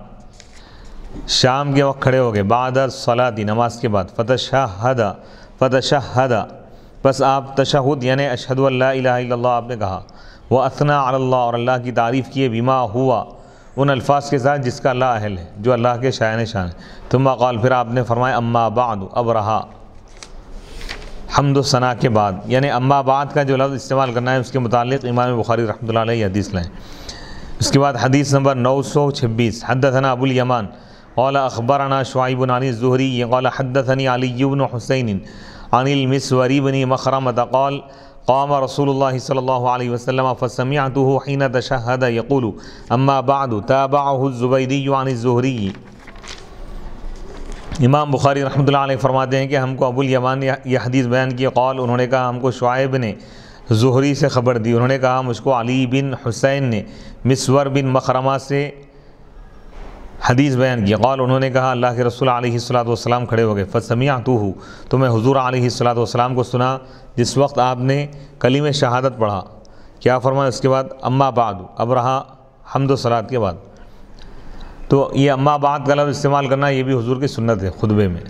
شام کے وقت کھڑے ہو گئے، بعد الصلاۃ نماز کے بعد، فتشہد بس آپ تشہد یعنی اشہد ان لا الہ الا اللہ آپ نے کہا، وَأَثْنَى عَلَى اللہ اور اللہ کی تعریف کیے، بما ہوا ان الفاظ کے ساتھ جس کا اللہ اہل ہے، جو اللہ کے شایان شان ہے، ثم قال پھر آپ نے فرمایا اما بعد اب رہا حمد و ثنا کے بعد، یعنی اما بعد کا جو لفظ استعمال کرنا ہے اس کے متعلق امام بخاری رحمۃ اللہ علیہ حدیث لائیں۔ اس کے بعد حدیث نمبر 926 حدثنا ابو الیمان قال اخبرنا شعیب عن الزہری قال حدثنی علی بن حسین عن المسور بن مخرمة قال قام رسول اللہ صلی اللہ علیہ وسلم فسمعته حين تشہد يقول اما بعد تابعه الزبیدی عن الزہری۔ امام بخاری رحمۃ اللہ علیہ فرماتے ہیں کہ ہم کو ابو الیمان نے یہ حدیث بیان کی، قال انہوں نے کہا ہم کو شعیب نے زہری سے خبر دی، انہوں نے کہا مجھ کو علی بن حسین نے مسور بن مخرمہ سے حدیث بیان کی، قال انہوں نے کہا اللہ کے رسول علیہ الصلاۃ والسلام کھڑے ہو گئے، فسمعته تو میں حضور علیہ الصلاۃ والسلام کو سنا جس وقت آپ نے کلمہ شہادت پڑھا، کیا فرمایا اس کے بعد اما بعد اب رہا حمد و صلات کے بعد، تو یہ اما بعد کا لفظ استعمال کرنا یہ بھی حضور کی سنت ہے خطبے میں۔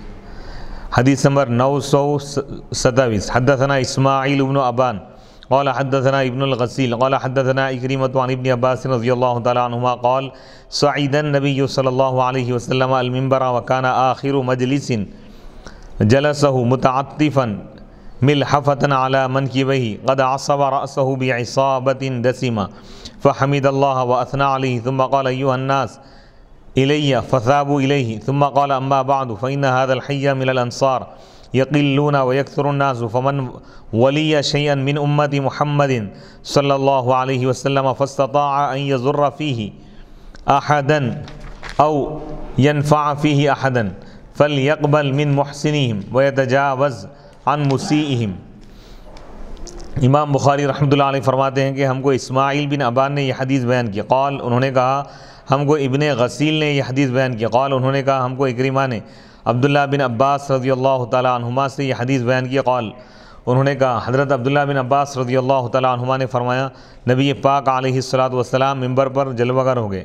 حدیث نمبر 927 حدثنا اسماعیل بن ابان قال حدثنا ابن الغسیل قال حدثنا اکرمۃ عن ابن عباس رضی اللہ تعالی عنہما قال صعد النبی صلی اللہ علیہ وسلم المنبر وكان آخر مجلس جلسه متعطفا ملحفة على منكبيه قد عصب رأسه بعصابة دسمة فحمد الله وأثنى عليه ثم قال أيها الناس إلي فثابوا إليه ثم قال أما بعد فإن هذا الحي من الأنصار يقلون ويكثر الناس فمن ولي شيئا من أمة محمد صلى الله عليه وسلم فاستطاع أن يضر فيه أحدا أو ينفع فيه أحدا فليقبل من محسنهم ويتجاوز عن مسیئہم۔ امام بخاری رحمۃ اللہ علیہ فرماتے ہیں کہ ہم کو اسماعیل بن ابان نے یہ حدیث بیان کی، قال انہوں نے کہا ہم کو ابن غسیل نے یہ حدیث بیان کی، قال انہوں نے کہا ہم کو اکرمہ نے عبداللہ بن عباس رضی اللہ تعالی عنہما سے یہ حدیث بیان کی، قال انہوں نے کہا حضرت عبداللہ بن عباس رضی اللہ تعالی عنہما نے فرمایا نبی پاک علیہ الصلاۃ والسلام منبر پر جلوہ گر ہو گئے،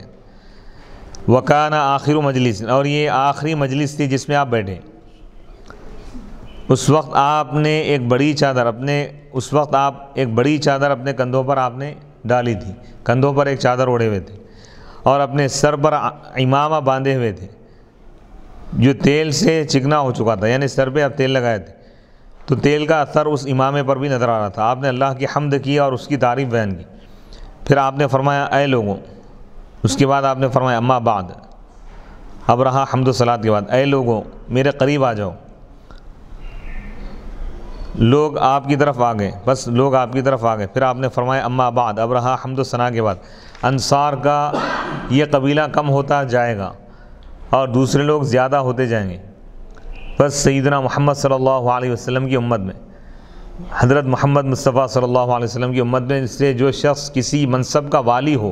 وکان آخر مجلس اور یہ آخری مجلس تھی جس میں آپ بیٹھے، اس وقت آپ نے ایک بڑی چادر اپنے کندھوں پر آپ نے ڈالی تھی، کندھوں پر ایک چادر اوڑھے ہوئے تھے اور اپنے سر پر امامہ باندھے ہوئے تھے جو تیل سے چکنا ہو چکا تھا، یعنی سر پہ آپ تیل لگائے تھے تو تیل کا اثر اس امامے پر بھی نظر آ رہا تھا۔ آپ نے اللہ کی حمد کی اور اس کی تعریف بیان کی، پھر آپ نے فرمایا اے لوگوں، اس کے بعد آپ نے فرمایا اما بعد اب رہا حمد و صلات کے بعد، اے لوگوں میرے قریب آ جاؤ، لوگ آپ کی طرف آ گئے، بس لوگ آپ کی طرف آ گئے، پھر آپ نے فرمایا اما بعد اب رہا حمد و ثنا کے بعد، انصار کا یہ قبیلہ کم ہوتا جائے گا اور دوسرے لوگ زیادہ ہوتے جائیں گے، بس سیدنا محمد صلی اللہ علیہ وسلم کی امت میں، حضرت محمد مصطفیٰ صلی اللہ علیہ وسلم کی امت میں سے جو شخص کسی منصب کا والی ہو،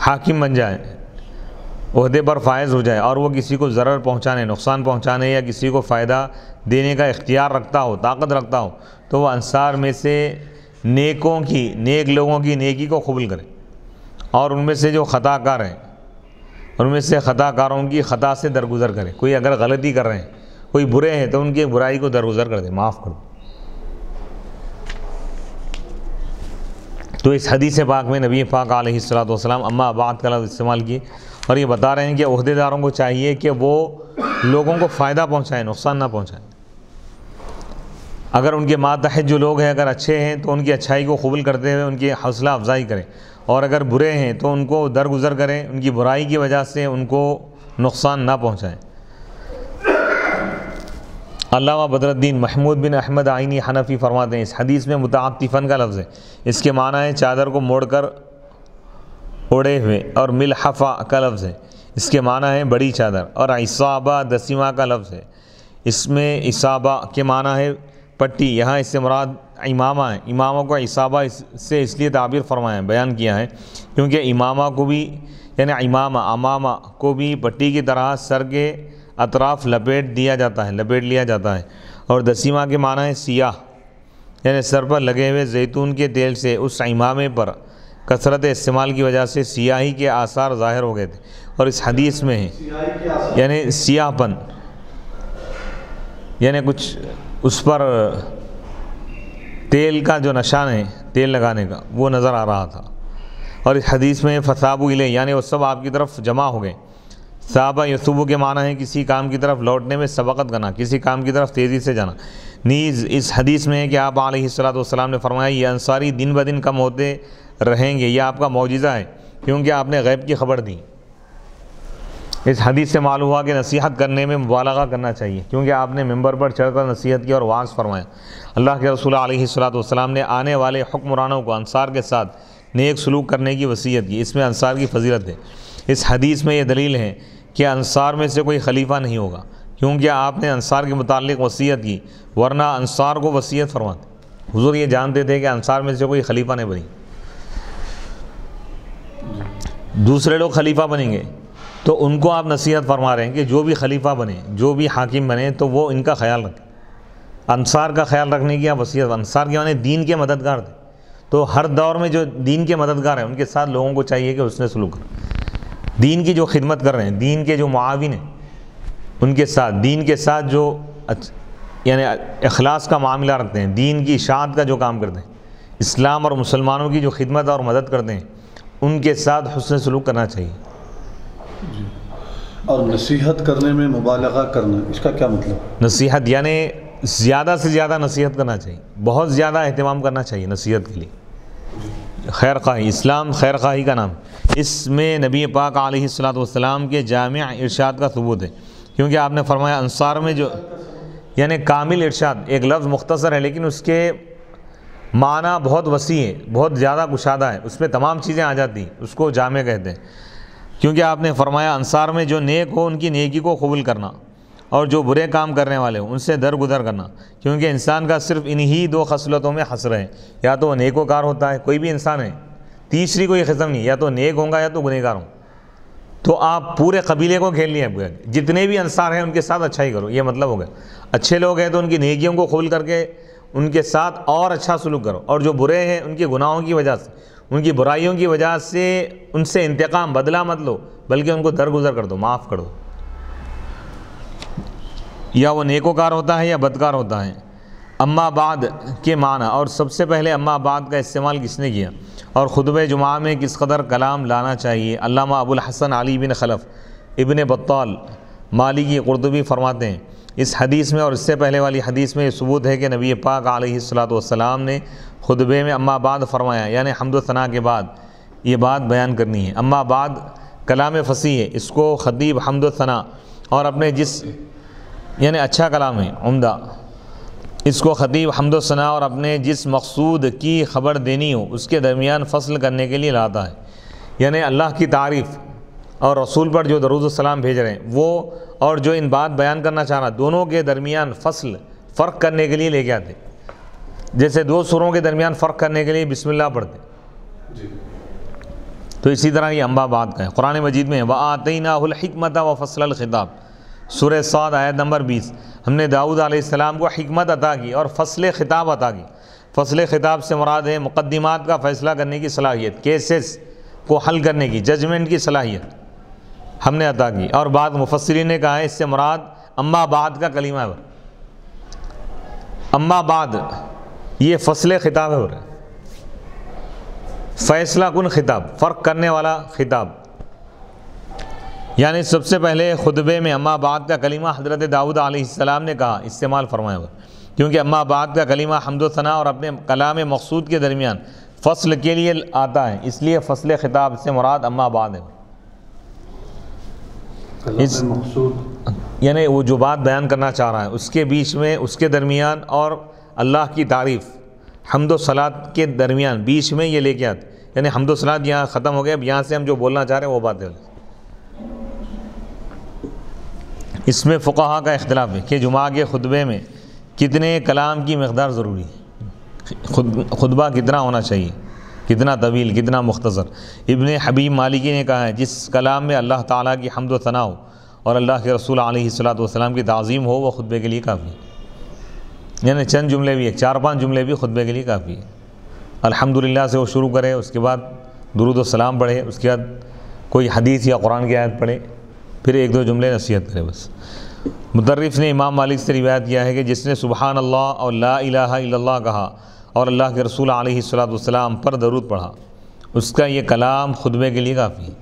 حاکم بن جائے، عہدے پر فائز ہو جائے اور وہ کسی کو ضرر پہنچانے، نقصان پہنچانے یا کسی کو فائدہ دینے کا اختیار رکھتا ہو، طاقت رکھتا ہو، تو وہ انصار میں سے نیک لوگوں کی نیکی کو قبول کرے اور ان میں سے جو خطا کار ہیں ان میں سے خطا کاروں کی خطا سے درگزر کرے، کوئی اگر غلطی کر رہے ہیں، کوئی برے ہیں تو ان کی برائی کو درگزر کر دے، معاف کر دے۔ تو اس حدیث پاک میں نبی پاک علیہ الصلاۃ والسلام اما بعد کا لفظ استعمال کیے اور یہ بتا رہے ہیں کہ عہدے داروں کو چاہیے کہ وہ لوگوں کو فائدہ پہنچائیں، نقصان نہ پہنچائیں۔ اگر ان کے ماتحت جو لوگ ہیں اگر اچھے ہیں تو ان کی اچھائی کو قبول کرتے ہوئے ان کی حوصلہ افزائی کریں، اور اگر برے ہیں تو ان کو درگزر کریں، ان کی برائی کی وجہ سے ان کو نقصان نہ پہنچائیں۔ علامہ بدر الدین محمود بن احمد عینی حنفی فرماتے ہیں اس حدیث میں متعطفاً کا لفظ ہے، اس کے معنی ہے چادر کو موڑ کر اوڑے ہوئے، اور ملحفہ کا لفظ ہے، اس کے معنی ہے بڑی چادر، اور اصابہ دسیمہ کا لفظ ہے، اس میں اصابہ کے معنی ہے پٹی، یہاں اس سے مراد امامہ ہے۔ امامہ کو اصابہ سے اس لیے تعبیر فرمایا بیان کیا ہے کیونکہ امامہ کو بھی یعنی امامہ کو بھی پٹی کی طرح سر کے اطراف لپیٹ لیا جاتا ہے، اور دسیمہ کے معنی ہے سیاہ، یعنی سر پر لگے ہوئے زیتون کے تیل سے اس امامے پر کثرت استعمال کی وجہ سے سیاہی کے آثار ظاہر ہو گئے تھے، اور اس حدیث میں ہے یعنی سیاہ پن، یعنی کچھ اس پر تیل کا جو نشان ہے تیل لگانے کا وہ نظر آ رہا تھا۔ اور اس حدیث میں فثابوا الیہ یعنی وہ سب آپ کی طرف جمع ہو گئے۔ ثابہ یثوب کے معنی ہے کسی کام کی طرف لوٹنے میں سبقت کرنا، کسی کام کی طرف تیزی سے جانا۔ نیز اس حدیث میں ہے کہ آپ علیہ الصلوۃ نے فرمایا یہ انصاری دن بدن کم ہوتے رہیں گے، یہ آپ کا معجزہ ہے کیونکہ آپ نے غیب کی خبر دی۔ اس حدیث سے معلوم ہوا کہ نصیحت کرنے میں مبالغہ کرنا چاہیے کیونکہ آپ نے ممبر پر چڑھ کر نصیحت کی اور وعظ فرمایا۔ اللہ کے رسول علیہ الصلوۃ نے آنے والے حکمرانوں کو انصار کے ساتھ نیک سلوک کرنے کی وصیت کی، اس میں انصار کی فضیلت ہے۔ اس حدیث میں یہ دلیل ہے کہ انصار میں سے کوئی خلیفہ نہیں ہوگا کیونکہ آپ نے انصار کے متعلق وصیت کی، ورنہ انصار کو وصیت فرماتے۔ حضور یہ جانتے تھے کہ انصار میں سے کوئی خلیفہ نہیں بنی، دوسرے لوگ خلیفہ بنیں گے، تو ان کو آپ نصیحت فرما رہے ہیں کہ جو بھی خلیفہ بنے، جو بھی حاکم بنے تو وہ ان کا خیال رکھے۔ انصار کا خیال رکھنے کی آپ وصیت، انصار کے معنی دین کے مددگار تھے، تو ہر دور میں جو دین کے مددگار ہیں ان کے ساتھ لوگوں کو چاہیے کہ حسن سلوک کریں، دین کی جو خدمت کر رہے ہیں، دین کے جو معاون ہیں ان کے ساتھ، دین کے ساتھ جو یعنی اخلاص کا معاملہ رکھتے ہیں، دین کی اشاعت کا جو کام کرتے ہیں، اسلام اور مسلمانوں کی جو خدمت اور مدد کرتے ہیں، ان کے ساتھ حسن سلوک کرنا چاہیے۔ جی، اور نصیحت کرنے میں مبالغہ کرنا، اس کا کیا مطلب؟ نصیحت یعنی زیادہ سے زیادہ نصیحت کرنا چاہیے، بہت زیادہ اہتمام کرنا چاہیے نصیحت کے لیے۔ خیر خواہی، اسلام خیر خواہی کا نام، اس میں نبی پاک علیہ الصلوۃ کے جامع ارشاد کا ثبوت ہے کیونکہ آپ نے فرمایا انصار میں جو یعنی کامل ارشاد، ایک لفظ مختصر ہے لیکن اس کے معنی بہت وسیع ہے، بہت زیادہ گشادہ ہے، اس میں تمام چیزیں آ جاتی ہیں، اس کو جامع کہتے ہیں کیونکہ آپ نے فرمایا انصار میں جو نیک ہو ان کی نیکی کو قبول کرنا، اور جو برے کام کرنے والے ہوں ان سے درگزر کرنا، کیونکہ انسان کا صرف انہی دو خصلتوں میں حسر ہے، یا تو وہ نیک و کار ہوتا ہے، کوئی بھی انسان ہے، تیسری کوئی قسم نہیں، یا تو نیک ہوں گا یا تو گنہگار ہوں۔ تو آپ پورے قبیلے کو کھیل لیا، جتنے بھی انصار ہیں ان کے ساتھ اچھا ہی کرو، یہ مطلب ہو گیا۔ اچھے لوگ ہیں تو ان کی نیکیوں کو قبول کر کے ان کے ساتھ اور اچھا سلوک کرو، اور جو برے ہیں ان کے گناہوں کی وجہ سے، ان کی برائیوں کی وجہ سے ان سے انتقام بدلہ مت لو، بلکہ ان کو درگزر کر دو، معاف کر دو، یا وہ نیکوکار ہوتا ہے یا بدکار ہوتا ہے۔ اما بعد کے معنی، اور سب سے پہلے اما بعد کا استعمال کس نے کیا، اور خطبہ جمعہ میں کس قدر کلام لانا چاہیے۔ علامہ ابو الحسن علی بن خلف ابن بطال مالکی قرطبی فرماتے ہیں اس حدیث میں اور اس سے پہلے والی حدیث میں یہ ثبوت ہے کہ نبی پاک علیہ الصلوۃ نے خطبے میں اما بعد فرمایا، یعنی حمد و ثنا کے بعد یہ بات بیان کرنی ہے۔ اما بعد کلام فصیح ہے، اس کو خطیب حمد و ثنا اور اپنے جس یعنی اچھا کلام ہے، عمدہ، اس کو خطیب حمد و ثنا اور اپنے جس مقصود کی خبر دینی ہو اس کے درمیان فصل کرنے کے لیے لاتا ہے، یعنی اللہ کی تعریف اور رسول پر جو درود السلام بھیج رہے ہیں وہ، اور جو ان بات بیان کرنا چاہ رہا، دونوں کے درمیان فصل فرق کرنے کے لیے لے کے آتے، جیسے دو سوروں کے درمیان فرق کرنے کے لیے بسم اللہ پڑھتے، تو اسی طرح یہ اما بعد کا ہے۔ قرآن مجید میں وَآتَيْنَاهُ الْحِكْمَةَ وَفَصْلَ الْخِطَابِ، سورہ صاد آیت نمبر 20، ہم نے داؤد علیہ السلام کو حکمت عطا کی اور فصل خطاب عطا کی۔ فصل خطاب سے مراد ہے مقدمات کا فیصلہ کرنے کی صلاحیت، کیسز کو حل کرنے کی، ججمنٹ کی صلاحیت ہم نے عطا کی، اور بعض مفسرین نے کہا ہے اس سے مراد اما بعد کا کلمہ ہے، اما بعد یہ فصل خطاب ہے، فیصلہ کن خطاب، فرق کرنے والا خطاب، یعنی سب سے پہلے خطبے میں اما بعد کا کلمہ حضرت داؤد علیہ السلام نے کہا، استعمال فرمایا ہوا، کیونکہ اما بعد کا کلمہ حمد و ثنا اور اپنے کلام مقصود کے درمیان فصل کے لیے آتا ہے، اس لیے فصل خطاب سے مراد اما بعد ہے۔ اس مقصود یعنی وہ جو بات بیان کرنا چاہ رہا ہے اس کے بیچ میں، اس کے درمیان اور اللہ کی تعریف حمد و صلات کے درمیان بیچ میں یہ لے کے آتے، یعنی حمد و صلات یہاں ختم ہو گیا، اب یہاں سے ہم جو بولنا چاہ رہے ہیں وہ باتیں۔ اس میں فقہا کا اختلاف ہے کہ جمعہ کے خطبے میں کتنے کلام کی مقدار ضروری ہے، خطبہ کتنا ہونا چاہیے، کتنا طویل، کتنا مختصر۔ ابن حبیب مالکی نے کہا ہے جس کلام میں اللہ تعالیٰ کی حمد و ثنا ہو اور اللہ کے رسول علیہ الصلاۃ والسلام کی تعظیم ہو وہ خطبے کے لیے کافی ہے، یعنی چند جملے بھی، 4-5 جملے بھی خطبے کے لیے کافی ہے۔ الحمدللہ سے وہ شروع کرے، اس کے بعد درود و سلام پڑھے، اس کے بعد کوئی حدیث یا قرآن کی آیت پڑھے، پھر 1-2 جملے نصیحت کرے بس۔ مطرف نے امام مالک سے روایت کیا ہے کہ جس نے سبحان اللہ اور لا الہ الا اللہ کہا اور اللہ کے رسول علیہ الصلاۃ والسلام پر درود پڑھا، اس کا یہ کلام خطبے کے لیے کافی ہے۔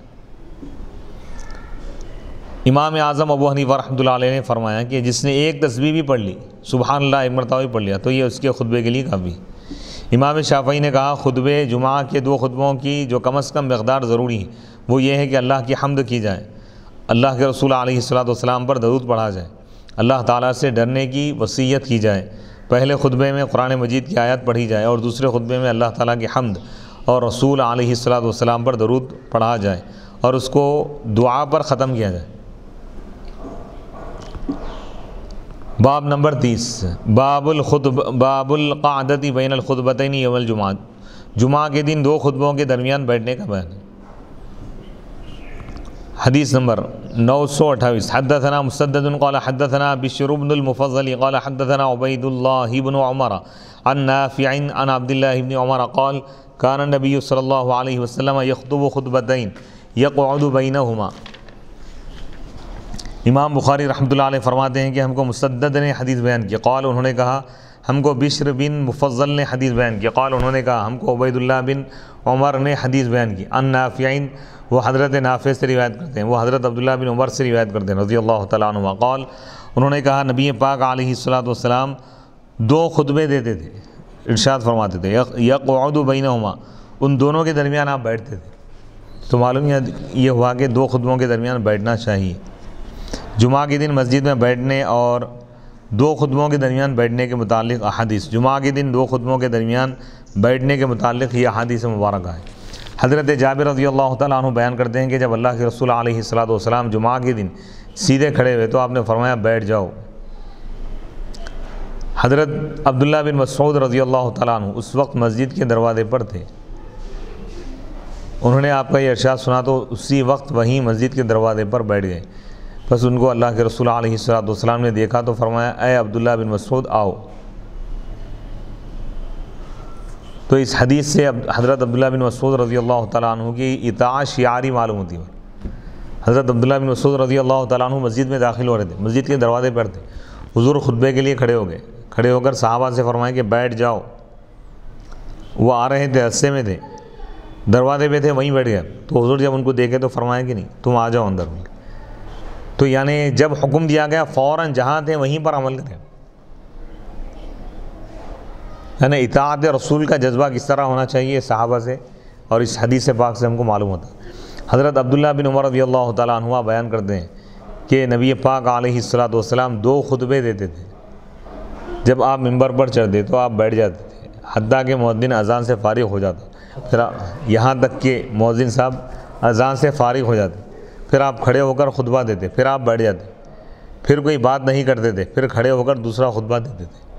امام اعظم ابو حنیفہ رحمۃ اللہ علیہ نے فرمایا کہ جس نے ایک تسبیح بھی پڑھ لی، سبحان اللہ ایک مرتبہ بھی پڑھ لیا، تو یہ اس کے خطبے کے لیے کافی ہے۔ امام شافعی نے کہا خطبے جمعہ کے 2 خطبوں کی جو کم از کم مقدار ضروری ہے وہ یہ ہے کہ اللہ کی حمد کی جائے، اللہ کے رسول علیہ الصلاۃ والسلام پر درود پڑھا جائے، اللہ تعالیٰ سے ڈرنے کی وصیت کی جائے، پہلے خطبے میں قرآن مجید کی آیت پڑھی جائے اور دوسرے خطبے میں اللہ تعالیٰ کی حمد اور رسول علیہ الصلاۃ والسلام پر درود پڑھا جائے اور اس کو دعا پر ختم کیا جائے۔ باب نمبر 30 باب القعدۃ بین الخطبتین یوم الجمعہ، جمعہ کے دن 2 خطبوں کے درمیان بیٹھنے کا بیان ہے۔ حدیث نمبر 928 حدثنا مسدد قال حدثنا بشر بن المفضل قال حدثنا عبید اللہ بن عمر عن نافع عن عبد الله بن عمر قال كان النبي صلی اللہ علیہ وسلم يخطب خطبتين يقعد بينهما۔ امام بخاری رحمۃ اللہ علیہ فرماتے ہیں کہ ہم کو مسدد نے حدیث بیان کی، قال انہوں نے کہا، ہم کو بشر بن مفضل نے حدیث بیان کی، قال انہوں نے کہا ہم کو عبید اللہ بن عمر نے حدیث بیان کی، عن نافع وہ حضرت نافع سے روایت کرتے ہیں، وہ حضرت عبداللہ بن عمر سے روایت کرتے ہیں رضی اللہ تعالیٰ عنہ، قال انہوں نے کہا نبی پاک علیہ الصلاۃ والسلام 2 خطبے دیتے تھے، ارشاد فرماتے تھے یقعد بینہما، ان دونوں کے درمیان آپ بیٹھتے تھے، تو معلوم یہ ہوا کہ 2 خطبوں کے درمیان بیٹھنا چاہیے۔ جمعہ کے دن مسجد میں بیٹھنے اور 2 خطبوں کے درمیان بیٹھنے کے متعلق احادیث، جمعہ کے دن 2 خطبوں کے درمیان بیٹھنے کے متعلق یہ احادیث مبارکہ ہے۔ حضرت جابر رضی اللہ تعالیٰ عنہ بیان کرتے ہیں کہ جب اللہ کے رسول علیہ الصلاۃ والسلام جمعہ کے دن سیدھے کھڑے ہوئے تو آپ نے فرمایا بیٹھ جاؤ۔ حضرت عبداللہ بن مسعود رضی اللہ تعالیٰ عنہ اس وقت مسجد کے دروازے پر تھے، انہوں نے آپ کا یہ ارشاد سنا تو اسی وقت وہیں مسجد کے دروازے پر بیٹھ گئے، بس ان کو اللہ کے رسول علیہ الصلاۃ والسلام نے دیکھا تو فرمایا اے عبداللہ بن مسعود آؤ۔ تو اس حدیث سے حضرت عبداللہ بن مسعود رضی اللہ تعالیٰ عنہ کی اطاعت شعاری معلوم ہوتی ہے۔ حضرت عبداللہ بن مسعود رضی اللہ تعالیٰ عنہ مسجد میں داخل ہو رہے تھے، مسجد کے دروازے پر تھے، حضور خطبے کے لیے کھڑے ہو گئے، کھڑے ہو کر صحابہ سے فرمائے کہ بیٹھ جاؤ، وہ آ رہے تھے، رستے میں تھے، دروازے پہ تھے، وہیں بیٹھ گئے، تو حضور جب ان کو دیکھے تو فرمایا کہ نہیں تم آ جاؤ اندر۔ تو یعنی جب حکم دیا گیا فوراً جہاں تھے وہیں پر عمل کریں، یعنی اطاعت رسول کا جذبہ کس طرح ہونا چاہیے صحابہ سے، اور اس حدیث پاک سے ہم کو معلوم ہوتا ہے۔ حضرت عبداللہ بن عمر رضی اللہ تعالیٰ عنہ بیان کرتے ہیں کہ نبی پاک علیہ الصلاۃ والسلام 2 خطبے دیتے تھے، جب آپ ممبر پر چڑھتے تو آپ بیٹھ جاتے تھے حتیٰ کہ مؤذن اذان سے فارغ ہو جاتا، پھر یہاں تک کہ مؤذن صاحب اذان سے فارغ ہو جاتے، پھر آپ کھڑے ہو کر خطبہ دیتے، پھر آپ بیٹھ جاتے، پھر کوئی بات نہیں کرتے تھے، پھر کھڑے ہو کر دوسرا خطبہ دیتے تھے،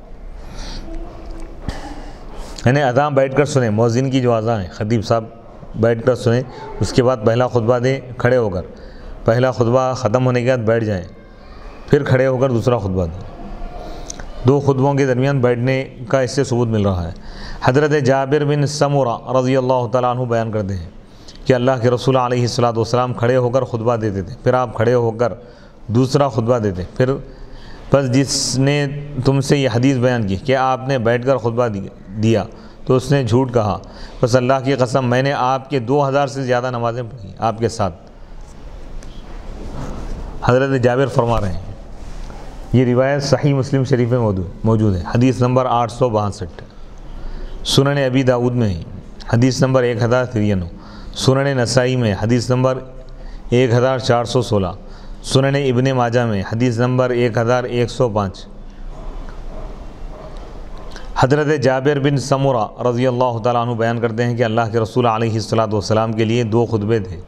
یعنی اذان بیٹھ کر سنیں، مؤذن کی جو اذان ہے خطیب صاحب بیٹھ کر سنیں، اس کے بعد پہلا خطبہ دیں کھڑے ہو کر، پہلا خطبہ ختم ہونے کے بعد بیٹھ جائیں، پھر کھڑے ہو کر دوسرا خطبہ دیں۔ 2 خطبوں کے درمیان بیٹھنے کا اس سے ثبوت مل رہا ہے۔ حضرت جابر بن سمرہ رضی اللہ تعالیٰ عنہ بیان کرتے ہیں کہ اللہ کے رسول علیہ الصلاۃ والسلام کھڑے ہو کر خطبہ دیتے تھے، پھر آپ کھڑے ہو کر دوسرا خطبہ دیتے، پھر بس جس نے تم سے یہ حدیث بیان کی کہ آپ نے بیٹھ کر خطبہ دیا تو اس نے جھوٹ کہا، بس اللہ کی قسم میں نے آپ کے 2000 سے زیادہ نمازیں پڑھی آپ کے ساتھ۔ حضرت جابر فرما رہے ہیں، یہ روایت صحیح مسلم شریف میں موجود ہے، حدیث نمبر 862، سنن ابی داؤد میں حدیث نمبر 1093، سنن نسائی میں حدیث نمبر 1416، سنن ابن ماجہ میں حدیث نمبر 1105۔ حضرت جابر بن سمرہ رضی اللہ تعالیٰ عنہ بیان کرتے ہیں کہ اللہ کے رسول علیہ الصلاۃ کے لیے 2 خطبے تھے،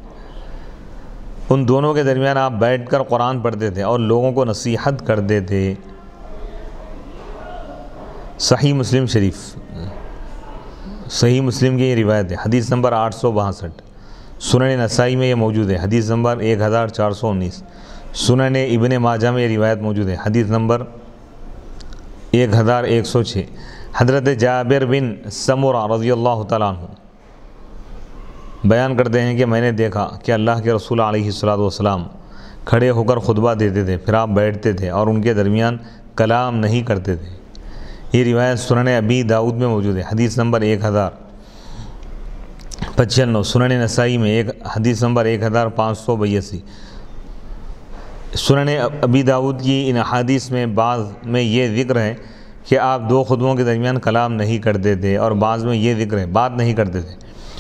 ان دونوں کے درمیان آپ بیٹھ کر قرآن پڑھتے تھے اور لوگوں کو نصیحت کرتے تھے۔ صحیح مسلم شریف، صحیح مسلم کی یہ روایت ہے، حدیث نمبر 862۔ سنن نسائی میں یہ موجود ہے، حدیث نمبر 1419۔ سنن ابن ماجہ میں یہ روایت موجود ہے، حدیث نمبر 1106۔ حضرت جابر بن سمرہ رضی اللہ تعالیٰ عنہ بیان کرتے ہیں کہ میں نے دیکھا کہ اللہ کے رسول علیہ الصلاۃ کھڑے ہو کر خطبہ دیتے تھے، پھر آپ بیٹھتے تھے اور ان کے درمیان کلام نہیں کرتے تھے۔ یہ روایت سنن ابی داؤد میں موجود ہے، حدیث نمبر 1095۔ سنن نسائی میں حدیث نمبر 1582۔ سنن ابی داؤد کی ان احادیث میں بعض میں یہ ذکر ہے کہ آپ 2 خطبوں کے درمیان کلام نہیں کرتے تھے، اور بعض میں یہ ذکر ہے بات نہیں کرتے تھے،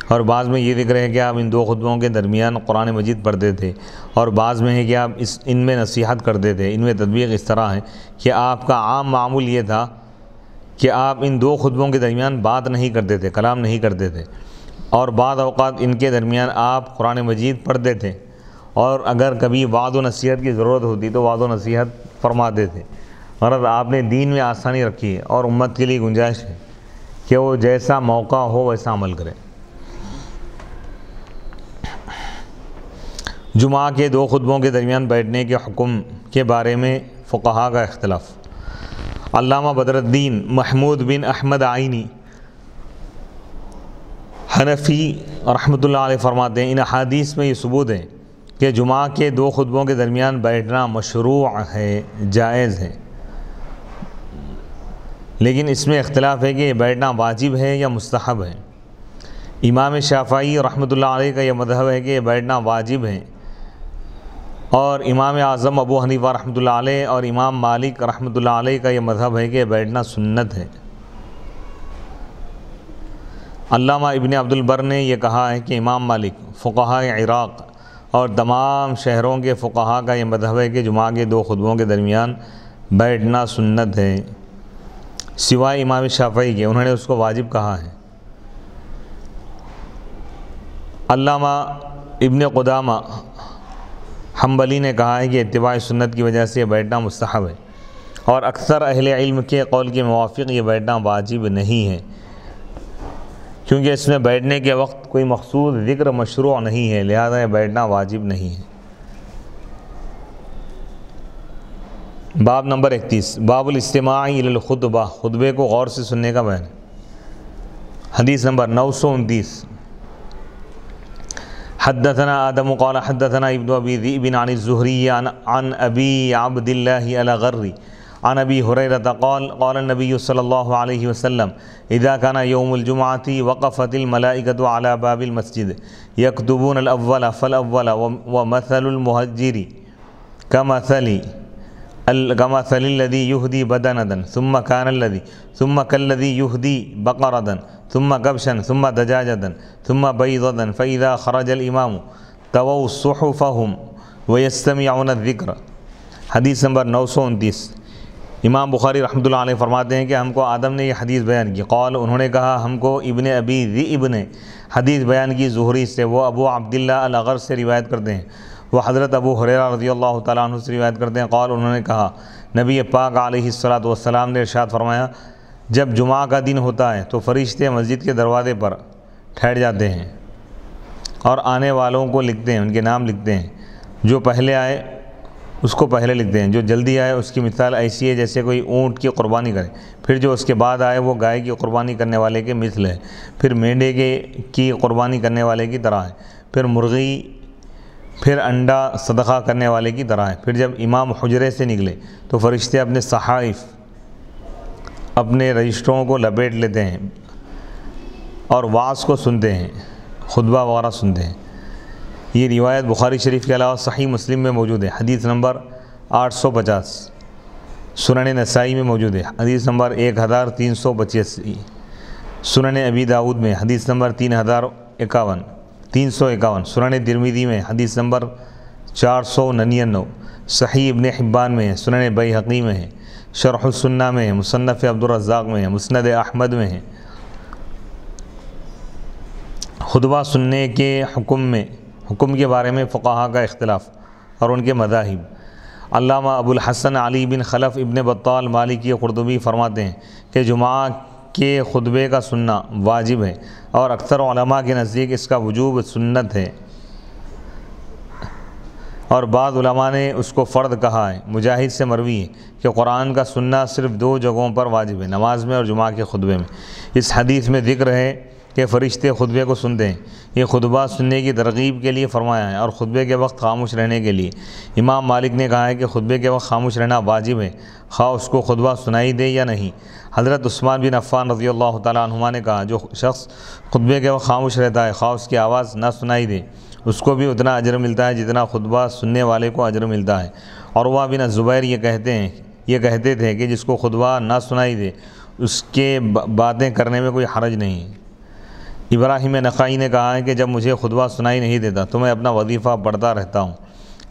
اور بعض میں یہ ذکر ہے کہ آپ ان 2 خطبوں کے درمیان قرآن مجید پڑھتے تھے، اور بعض میں ہے کہ آپ ان میں نصیحت کرتے تھے۔ ان میں تطبیق اس طرح ہے کہ آپ کا عام معمول یہ تھا کہ آپ ان 2 خطبوں کے درمیان بات نہیں کرتے تھے، کلام نہیں کرتے تھے، اور بعض اوقات ان کے درمیان آپ قرآن مجید پڑھتے تھے، اور اگر کبھی وعظ و نصیحت کی ضرورت ہوتی تو وعظ و نصیحت فرماتے تھے۔ اور آپ نے دین میں آسانی رکھی ہے اور امت کے لیے گنجائش ہے کہ وہ جیسا موقع ہو ویسا عمل کرے۔ جمعہ کے 2 خطبوں کے درمیان بیٹھنے کے حکم کے بارے میں فقہا کا اختلاف۔ علامہ بدر الدین محمود بن احمد عینی حنفی رحمۃ اللہ علیہ فرماتے ہیں ان احادیث میں یہ ثبوت ہے کہ جمعہ کے 2 خطبوں کے درمیان بیٹھنا مشروع ہے، جائز ہے، لیکن اس میں اختلاف ہے کہ یہ بیٹھنا واجب ہے یا مستحب ہے۔ امام شافعی رحمۃ اللہ علیہ کا یہ مذہب ہے کہ یہ بیٹھنا واجب ہے، اور امام اعظم ابو حنیفہ رحمۃ اللہ علیہ اور امام مالک رحمۃ اللہ علیہ کا یہ مذہب ہے کہ یہ بیٹھنا سنت ہے۔ علامہ ابن عبد البر نے یہ کہا ہے کہ امام مالک، فقہائے عراق اور تمام شہروں کے فقہا کا یہ مذہب ہے کہ جمعہ کے 2 خطبوں کے درمیان بیٹھنا سنت ہے، سوائے امام شافعی کے، انہوں نے اس کو واجب کہا ہے۔ علامہ ابن قدامہ حنبلی نے کہا ہے کہ اتباع سنت کی وجہ سے یہ بیٹھنا مستحب ہے، اور اکثر اہل علم کے قول کے موافق یہ بیٹھنا واجب نہیں ہے، کیونکہ اس میں بیٹھنے کے وقت کوئی مخصوص ذکر مشروع نہیں ہے، لہذا یہ بیٹھنا واجب نہیں ہے۔ باب نمبر 31، باب الاستماع الی الخطبہ، خطبے کو غور سے سننے کا بیان۔ حدیث نمبر 929۔ حدثنا آدم قال حدثنا ابن ابی ذئب عن الزہری عن ابی عبد اللہ الغری عن ابی ہریرہ قال قال النبی صلی اللہ علیہ وسلم اذا كان يوم الجمعة وقفت الملائکة على باب المسجد يكتبون الاول فالاول ومثل المهجر كمثل الذي يهدي بدنة ثم كالذي يهدي بقرة ثم كبشا ثم دجاجة ثم بيضة فإذا خرج الإمام طووا صحفهم ويستمعون الذكر۔ حدیث نمبر 929۔ امام بخاری رحمۃ اللہ علیہ فرماتے ہیں کہ ہم کو آدم نے یہ حدیث بیان کی، قال انہوں نے کہا ہم کو ابن ابی ذئب نے حدیث بیان کی زہری سے، وہ ابو عبداللہ الغر سے روایت کرتے ہیں، وہ حضرت ابو ہریرہ رضی اللہ تعالیٰ عنہ سے روایت کرتے ہیں، قال انہوں نے کہا نبی پاک علیہ الصلاۃ نے ارشاد فرمایا جب جمعہ کا دن ہوتا ہے تو فرشتے مسجد کے دروازے پر ٹھہر جاتے ہیں اور آنے والوں کو لکھتے ہیں، ان کے نام لکھتے ہیں، جو پہلے آئے اس کو پہلے لکھتے ہیں، جو جلدی آئے اس کی مثال ایسی ہے جیسے کوئی اونٹ کی قربانی کرے، پھر جو اس کے بعد آئے وہ گائے کی قربانی کرنے والے کے مثل ہے، پھر مینڈے کی قربانی کرنے والے کی طرح ہے، پھر مرغی، پھر انڈا صدقہ کرنے والے کی طرح ہے۔ پھر جب امام حجرے سے نکلے تو فرشتے اپنے صحائف، اپنے رجسٹروں کو لپیٹ لیتے ہیں اور وعظ کو سنتے ہیں، خطبہ وغیرہ سنتے ہیں۔ یہ روایت بخاری شریف کے علاوہ صحیح مسلم میں موجود ہے، حدیث نمبر 850، سنن نسائی میں موجود ہے، حدیث نمبر 1385، سنن ابی داؤد میں حدیث نمبر 351، سنن ترمذی میں حدیث نمبر 499، صحیح ابن حبان میں ہے، سنن بیہقی میں ہے، شرح السنہ میں ہے، مصنف عبدالرزاق میں ہے، مسند احمد میں ہے۔ خطبہ سننے کے حکم کے بارے میں فقہا کا اختلاف اور ان کے مذاہب۔ علامہ ابو الحسن علی بن خلف ابن بطال مالکی قرطبی فرماتے ہیں کہ جمعہ کے خطبے کا سننا واجب ہے، اور اکثر علماء کے نزدیک اس کا وجوب سنت ہے، اور بعض علماء نے اس کو فرض کہا ہے۔ مجاہد سے مروی ہے کہ قرآن کا سننا صرف 2 جگہوں پر واجب ہے، نماز میں اور جمعہ کے خطبے میں۔ اس حدیث میں ذکر ہے کہ فرشتے خطبے کو سنتے ہیں، یہ خطبہ سننے کی ترغیب کے لیے فرمایا ہے، اور خطبے کے وقت خاموش رہنے کے لیے۔ امام مالک نے کہا ہے کہ خطبے کے وقت خاموش رہنا واجب ہے، خواہ اس کو خطبہ سنائی دے یا نہیں۔ حضرت عثمان بن عفان رضی اللہ تعالیٰ عنہما نے کہا جو شخص خطبے کے وقت خاموش رہتا ہے، خواہ اس کی آواز نہ سنائی دے، اس کو بھی اتنا اجر ملتا ہے جتنا خطبہ سننے والے کو اجر ملتا ہے۔ عروہ بن الزبیر یہ کہتے تھے کہ جس کو خطبہ نہ سنائی دے اس کے باتیں کرنے میں کوئی حرج نہیں ہے۔ ابراہیم نخعی نے کہا ہے کہ جب مجھے خطبہ سنائی نہیں دیتا تو میں اپنا وظیفہ پڑھتا رہتا ہوں۔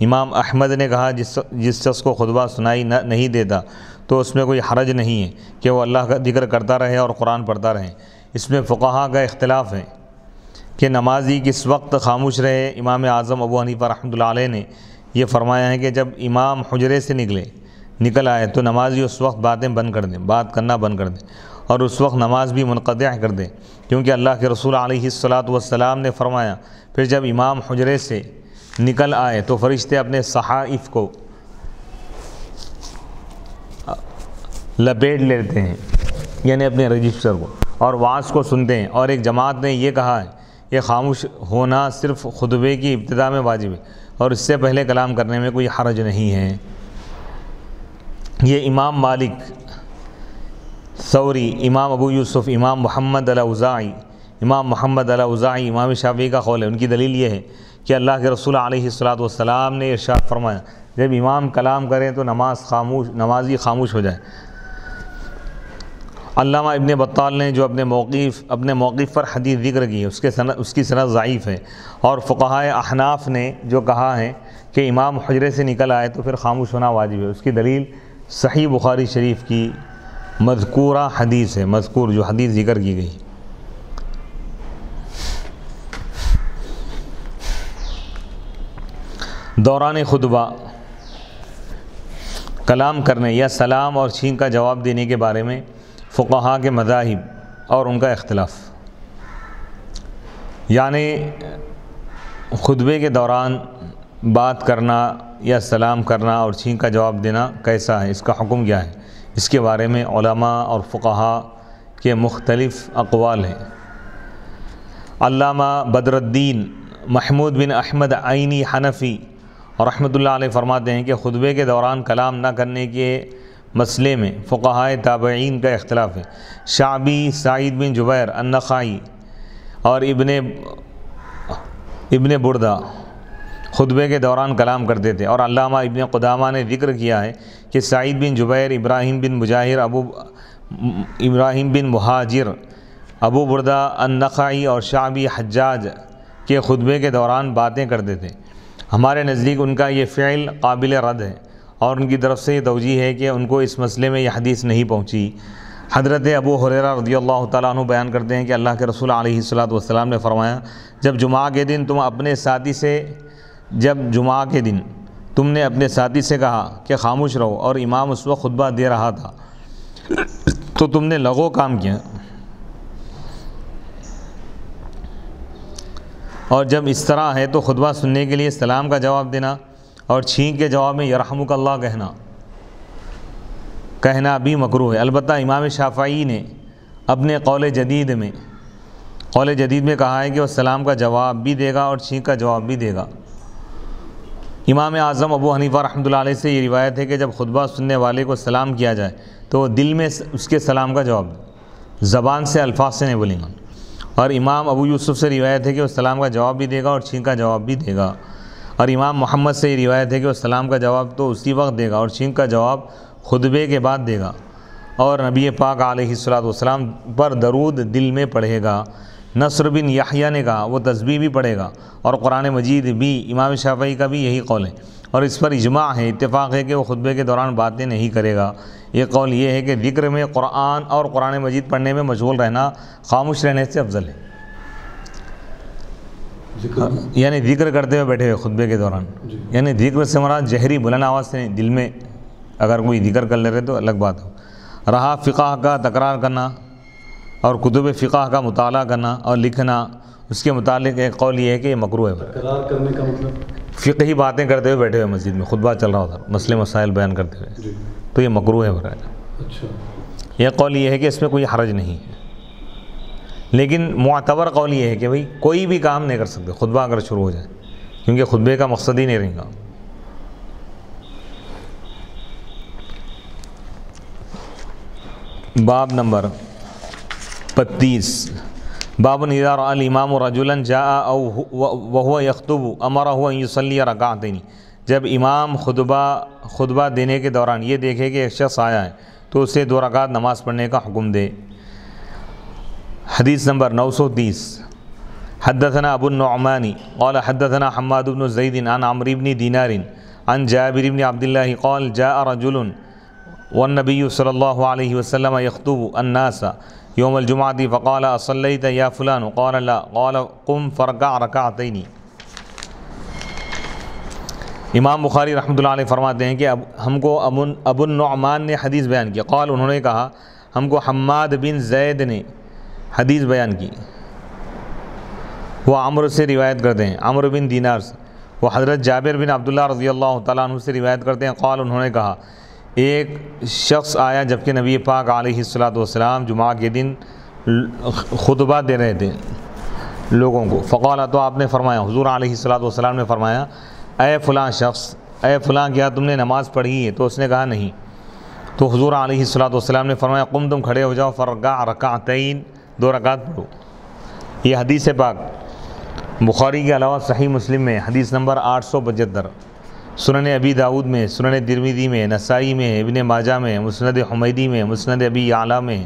امام احمد نے کہا جس شخص کو خطبہ سنائی نہیں دیتا تو اس میں کوئی حرج نہیں ہے کہ وہ اللہ کا ذکر کرتا رہے اور قرآن پڑھتا رہے۔ اس میں فقہا کا اختلاف ہے کہ نمازی کس وقت خاموش رہے۔ امام اعظم ابو حنیفہ رحمۃ اللہ علیہ نے یہ فرمایا ہے کہ جب امام حجرے سے نکل آئے تو نمازی اس وقت بات کرنا بند کر دیں، اور اس وقت نماز بھی منقطع کر دیں، کیونکہ اللہ کے رسول علیہ الصلاۃ والسلام نے فرمایا پھر جب امام حجرے سے نکل آئے تو فرشتے اپنے صحائف کو لپیٹ لیتے ہیں، یعنی اپنے رجسٹر کو، اور وعظ کو سنتے ہیں۔ اور ایک جماعت نے یہ کہا ہے کہ خاموش ہونا صرف خطبے کی ابتدا میں واجب ہے، اور اس سے پہلے کلام کرنے میں کوئی حرج نہیں ہے۔ یہ امام مالک، ثوری، امام ابو یوسف، امام محمد الاوزاعی، امام شافعی کا قول ہے۔ ان کی دلیل یہ ہے کہ اللہ کے رسول علیہ الصلاۃ والسلام نے ارشاد فرمایا جب امام کلام کریں تو نمازی خاموش ہو جائے۔ علامہ ابن بطال نے جو اپنے موقف پر حدیث ذکر کی ہے اس کی سند ضعیف ہے، اور فقہائے احناف نے جو کہا ہے کہ امام حجرے سے نکل آئے تو پھر خاموش ہونا واجب ہے، اس کی دلیل صحیح بخاری شریف کی مذکورہ حدیث ہے، جو حدیث ذکر کی گئی۔ دوران خطبہ کلام کرنے یا سلام اور چھینک کا جواب دینے کے بارے میں فقہا کے مذاہب اور ان کا اختلاف، یعنی خطبے کے دوران بات کرنا یا سلام کرنا اور چھینک کا جواب دینا کیسا ہے، اس کا حکم کیا ہے، اس کے بارے میں علماء اور فقہا کے مختلف اقوال ہیں۔ علامہ بدر الدین محمود بن احمد عینی حنفی رحمۃ اللہ علیہ فرماتے ہیں کہ خطبے کے دوران کلام نہ کرنے کے مسئلے میں فقہائے تابعین کا اختلاف ہے۔ شعبی، سعید بن جبیر النخعی اور ابن بردہ خطبے کے دوران کلام کرتے تھے، اور علامہ ابن قدامہ نے ذکر کیا ہے کہ سعید بن جبیر، ابراہیم بن مہاجر، ابو بردہ النخعی اور شعبی حجاج کے خطبے کے دوران باتیں کرتے تھے۔ ہمارے نزدیک ان کا یہ فعل قابل رد ہے، اور ان کی طرف سے یہ توجیہ ہے کہ ان کو اس مسئلے میں یہ حدیث نہیں پہنچی۔ حضرت ابو ہریرہ رضی اللہ تعالیٰ عنہ بیان کرتے ہیں کہ اللہ کے رسول علیہ الصلاۃ والسلام نے فرمایا جب جمعہ کے دن تم نے اپنے ساتھی سے کہا کہ خاموش رہو اور امام اس وقت خطبہ دے رہا تھا تو تم نے لغو کام کیا، اور جب اس طرح ہے تو خطبہ سننے کے لیے سلام کا جواب دینا اور چھینک کے جواب میں یرحمک اللہ کہنا بھی مکروہ ہے۔ البتہ امام شافعی نے اپنے قول جدید میں کہا ہے کہ وہ سلام کا جواب بھی دے گا اور چھینک کا جواب بھی دے گا۔ امام اعظم ابو حنیفہ رحمۃ اللہ علیہ سے یہ روایت ہے کہ جب خطبہ سننے والے کو سلام کیا جائے تو وہ دل میں اس کے سلام کا جواب دے، زبان سے الفاظ سے نہیں بولیں گا۔ اور امام ابو یوسف سے روایت ہے کہ وہ سلام کا جواب بھی دے گا اور چھینک کا جواب بھی دے گا، اور امام محمد سے یہ روایت ہے کہ وہ سلام کا جواب تو اسی وقت دے گا اور چھینک کا جواب خطبے کے بعد دے گا، اور نبی پاک علیہ الصلاۃ والسلام پر درود دل میں پڑھے گا۔ نصر بن یحییٰ نے کہا وہ تسبیح بھی پڑھے گا اور قرآن مجید بھی۔ امام شافعی کا بھی یہی قول ہے۔ اور اس پر اجماع ہے، اتفاق ہے کہ وہ خطبے کے دوران باتیں نہیں کرے گا۔ ایک قول یہ ہے کہ ذکر میں قرآن اور قرآن مجید پڑھنے میں مشغول رہنا خاموش رہنے سے افضل ہے، یعنی ذکر کرتے ہوئے بیٹھے ہوئے خطبے کے دوران، یعنی ذکر سے مراد جہری بلند آواز سے دل میں اگر کوئی ذکر کر لے رہے تو الگ بات ہو۔ رہا فقہ کا تکرار کرنا اور کتب فقہ کا مطالعہ کرنا اور لکھنا، اس کے متعلق ایک قول یہ ہے کہ یہ مکروہ ہے۔ تکرار کرنے کا مطلب فقہی باتیں کرتے ہوئے بیٹھے ہوئے مسجد میں خطبہ چل رہا ہوتا ہے، مسئلے مسائل بیان کرتے ہوئے، تو یہ مکروہ ہے برائے۔ اچھا، یہ قول یہ ہے کہ اس میں کوئی حرج نہیں ہے، لیکن معتبر قول یہ ہے کہ بھئی کوئی بھی کام نہیں کر سکتے خطبہ اگر شروع ہو جائے، کیونکہ خطبے کا مقصد ہی نہیں رہے گا۔ باب نمبر 35، باب اذا رأى الامام رجلا جاء او وهو يخطب امره ان يصلي ركعتين، جب امام خطبہ دینے کے دوران یہ دیکھے کہ ایک شخص آیا ہے تو اسے 2 رکعت نماز پڑھنے کا حکم دے۔ حدیث نمبر 930، حدثنا ابو النعمان قال حدثنا حماد بن زید عن عمرو بن دینار عن جابر بن عبد الله قال جاء رجل والنبي صلی اللہ علیہ وسلم يخطب الناس يوم الجمعة فقال اصليت يا فلان قال لا قال قم فركع ركعتين۔ امام بخاری رحمۃ اللہ علیہ فرماتے ہیں کہ ہم کو ابو النعمان نے حدیث بیان کی، قال انہوں نے کہا ہم کو حماد بن زید نے حدیث بیان کی، وہ عمرو سے روایت کرتے ہیں، عمرو بن دینار سے، وہ حضرت جابر بن عبداللہ رضی اللہ تعالیٰ عنہ سے روایت کرتے ہیں، قال انہوں نے کہا ایک شخص آیا جبکہ نبی پاک علیہ الصلاۃ والسلام جمعہ کے دن خطبہ دے رہے تھے لوگوں کو، فقال تو آپ نے فرمایا، حضور علیہ الصلاۃ والسلام نے فرمایا اے فلاں شخص، اے فلاں کیا تم نے نماز پڑھی ہے؟ تو اس نے کہا نہیں، تو حضور علیہ الصلاۃ والسلام نے فرمایا قم تم کھڑے ہو جاؤ فرکع رکعتین، 2 رکعت پڑھو۔ یہ حدیث پاک بخاری کے علاوہ صحیح مسلم میں حدیث نمبر 875، سنن ابی داود میں، سنن ترمذی میں، نسائی میں، ابن ماجہ میں، مسند حمیدی میں، مسند ابی یعلا میں،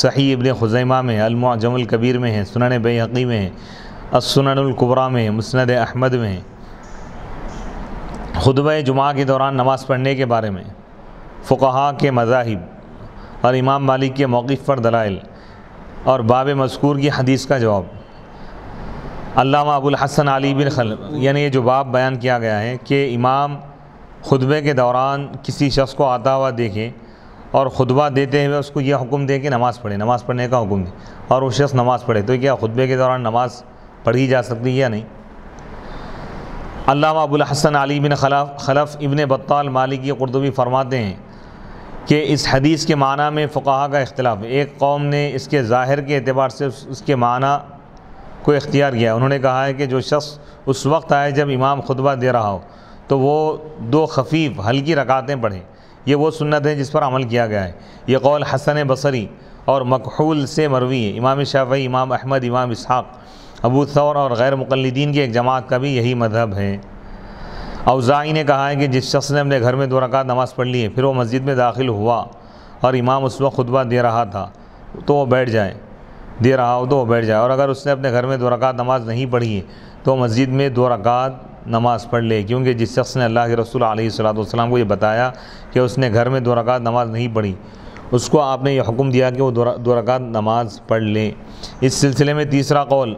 صحیح ابن خزیمہ میں، المعجم الکبیر میں ہے، سنن بیہقی میں ہے، السنن الکبریٰ میں، مسند احمد میں۔ خطبہ جمعہ کے دوران نماز پڑھنے کے بارے میں فقہاء کے مذاہب اور امام مالک کے موقف پر دلائل اور باب مذکور کی حدیث کا جواب۔ علامہ ابو الحسن علی بن خلف، یعنی یہ جو باب بیان کیا گیا ہے کہ امام خطبے کے دوران کسی شخص کو آتا ہوا دیکھے اور خطبہ دیتے ہوئے اس کو یہ حکم دے کہ نماز پڑھے، نماز پڑھنے کا حکم دے، اور وہ شخص نماز پڑھے، تو کیا خطبے کے دوران نماز پڑھی جا سکتی ہے یا نہیں؟ علامہ ابو الحسن علی بن خلف ابن بطال مالکی قرطبی فرماتے ہیں کہ اس حدیث کے معنی میں فقہاء کا اختلاف ہے۔ ایک قوم نے اس کے ظاہر کے اعتبار سے اس کے معنی کو اختیار کیا، انہوں نے کہا ہے کہ جو شخص اس وقت آئے جب امام خطبہ دے رہا ہو تو وہ 2 خفیف ہلکی رکعتیں پڑھیں، یہ وہ سنت ہے جس پر عمل کیا گیا ہے۔ یہ قول حسن بصری اور مکحول سے مروی ہے۔ امام شافعی، امام احمد، امام اسحاق، ابو ثور اور غیر مقلدین کی ایک جماعت کا بھی یہی مذہب ہے۔ اوزاعی نے کہا ہے کہ جس شخص نے اپنے گھر میں 2 رکعت نماز پڑھ لی ہے، پھر وہ مسجد میں داخل ہوا اور امام اس وقت خطبہ دے رہا تھا تو وہ بیٹھ جائے، اور اگر اس نے اپنے گھر میں 2 رکعت نماز نہیں پڑھی ہے تو مسجد میں 2 رکعت نماز پڑھ لے، کیونکہ جس شخص نے اللہ کے رسول علیہ الصلاۃ والسلام کو یہ بتایا کہ اس نے گھر میں 2 رکعت نماز نہیں پڑھی، اس کو آپ نے یہ حکم دیا کہ وہ 2 رکعت نماز پڑھ لے۔ اس سلسلے میں تیسرا قول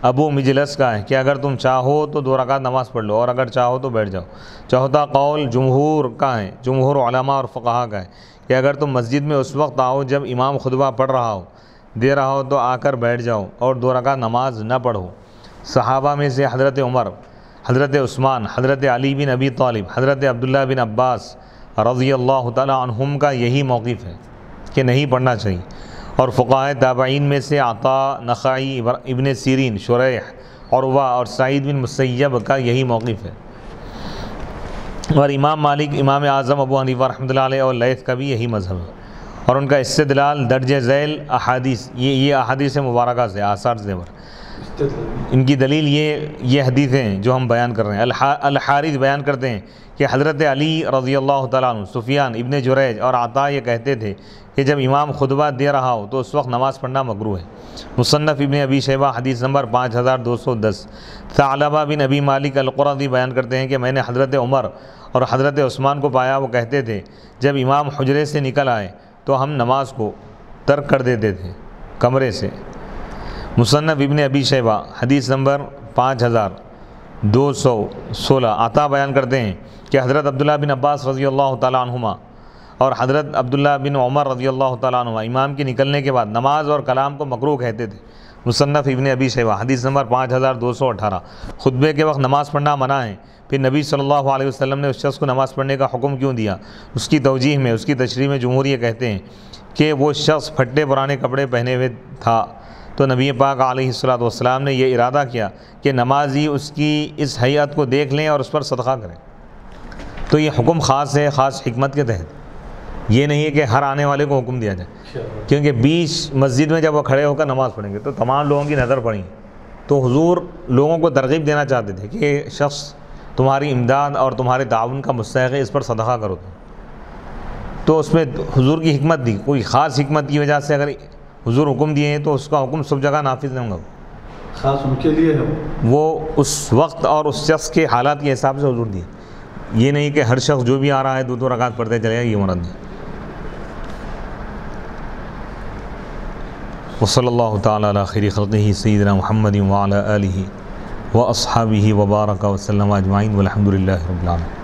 ابو مجلس کا ہے کہ اگر تم چاہو تو 2 رکعت نماز پڑھ لو اور اگر چاہو تو بیٹھ جاؤ۔ چوتھا قول جمہور کا ہے، جمہور علماء اور فقہاء کا ہے کہ اگر تم مسجد میں اس وقت آؤ جب امام خطبہ پڑھ رہا ہو، دے رہا ہو، تو آ کر بیٹھ جاؤ اور 2 رکعت نماز نہ پڑھو۔ صحابہ میں سے حضرت عمر، حضرت عثمان، حضرت علی بن ابی طالب، حضرت عبداللہ بن عباس رضی اللہ تعالی عنہم کا یہی موقف ہے کہ نہیں پڑھنا چاہیے، اور فقہاء تابعین میں سے عطا، نخعی، ابن سیرین، شریح، عروہ اور سعید بن مسیب کا یہی موقف ہے، اور امام مالک، امام اعظم ابو حنیفہ رحمۃ اللہ علیہ اور لیث کا بھی یہی مذہب ہے، اور ان کا استدلال درج ذیل احادیث، یہ احادیث مبارکہ سے، آثار سے، ان کی دلیل یہ حدیثیں جو ہم بیان کر رہے ہیں۔ الحارث بیان کرتے ہیں کہ کہ حضرت علی رضی اللہ تعالیٰ عنہ، سفیان ابن جریج اور عطا یہ کہتے تھے کہ جب امام خطبہ دے رہا ہو تو اس وقت نماز پڑھنا مکروہ ہے۔ مصنف ابن ابی شیبہ حدیث نمبر 5210۔ ثعلبہ بن ابی مالک القرظی بیان کرتے ہیں کہ میں نے حضرت عمر اور حضرت عثمان کو پایا، وہ کہتے تھے جب امام حجرے سے نکل آئے تو ہم نماز کو ترک کر دیتے تھے کمرے سے۔ مصنف ابن ابی شیبہ حدیث نمبر 5216۔ عطا بیان کرتے ہیں کہ حضرت عبداللہ بن عباس رضی اللہ تعالیٰ عنہما اور حضرت عبداللہ بن عمر رضی اللہ تعالیٰ عنہما امام کے نکلنے کے بعد نماز اور کلام کو مکروہ کہتے تھے۔ مصنف ابن ابی شیبہ حدیث نمبر 5218۔ خطبے کے وقت نماز پڑھنا منع ہے، پھر نبی صلی اللہ علیہ وسلم نے اس شخص کو نماز پڑھنے کا حکم کیوں دیا؟ اس کی توجیح میں، اس کی تشریح میں جمہور یہ کہتے ہیں کہ وہ شخص پھٹے پرانے کپڑے پہنے ہوئے تھا، تو نبی پاک علیہ الصلوۃ والسلام نے یہ ارادہ کیا کہ نمازی اس کی اس حیت کو دیکھ لیں اور اس پر صدقہ کریں۔ تو یہ حکم خاص ہے، خاص حکمت کے تحت، یہ نہیں ہے کہ ہر آنے والے کو حکم دیا جائے، کیونکہ بیچ مسجد میں جب وہ کھڑے ہو کر نماز پڑھیں گے تو تمام لوگوں کی نظر پڑیں، تو حضور لوگوں کو ترغیب دینا چاہتے تھے کہ یہ شخص تمہاری امداد اور تمہارے تعاون کا مستحق ہے، اس پر صدقہ کرو۔ تو اس میں حضور کی حکمت دی، کوئی خاص حکمت کی وجہ سے اگر حضور حکم دیے ہیں تو اس کا حکم سب جگہ نافذ نہیں ہوگا، خاص ان کے لیے ہے، وہ اس وقت اور اس شخص کے حالات کے حساب سے حضور دیے، یہ نہیں کہ ہر شخص جو بھی آ رہا ہے دو رکعت پڑھتے چلے گا، یہ مراد نہیں۔ وصلی اللہ تعالیٰ علی خیر خلقہ سیدنا محمد وعلی آلہ واصحابہ وبارک وسلم اجمعین والحمد للہ رب العالمین۔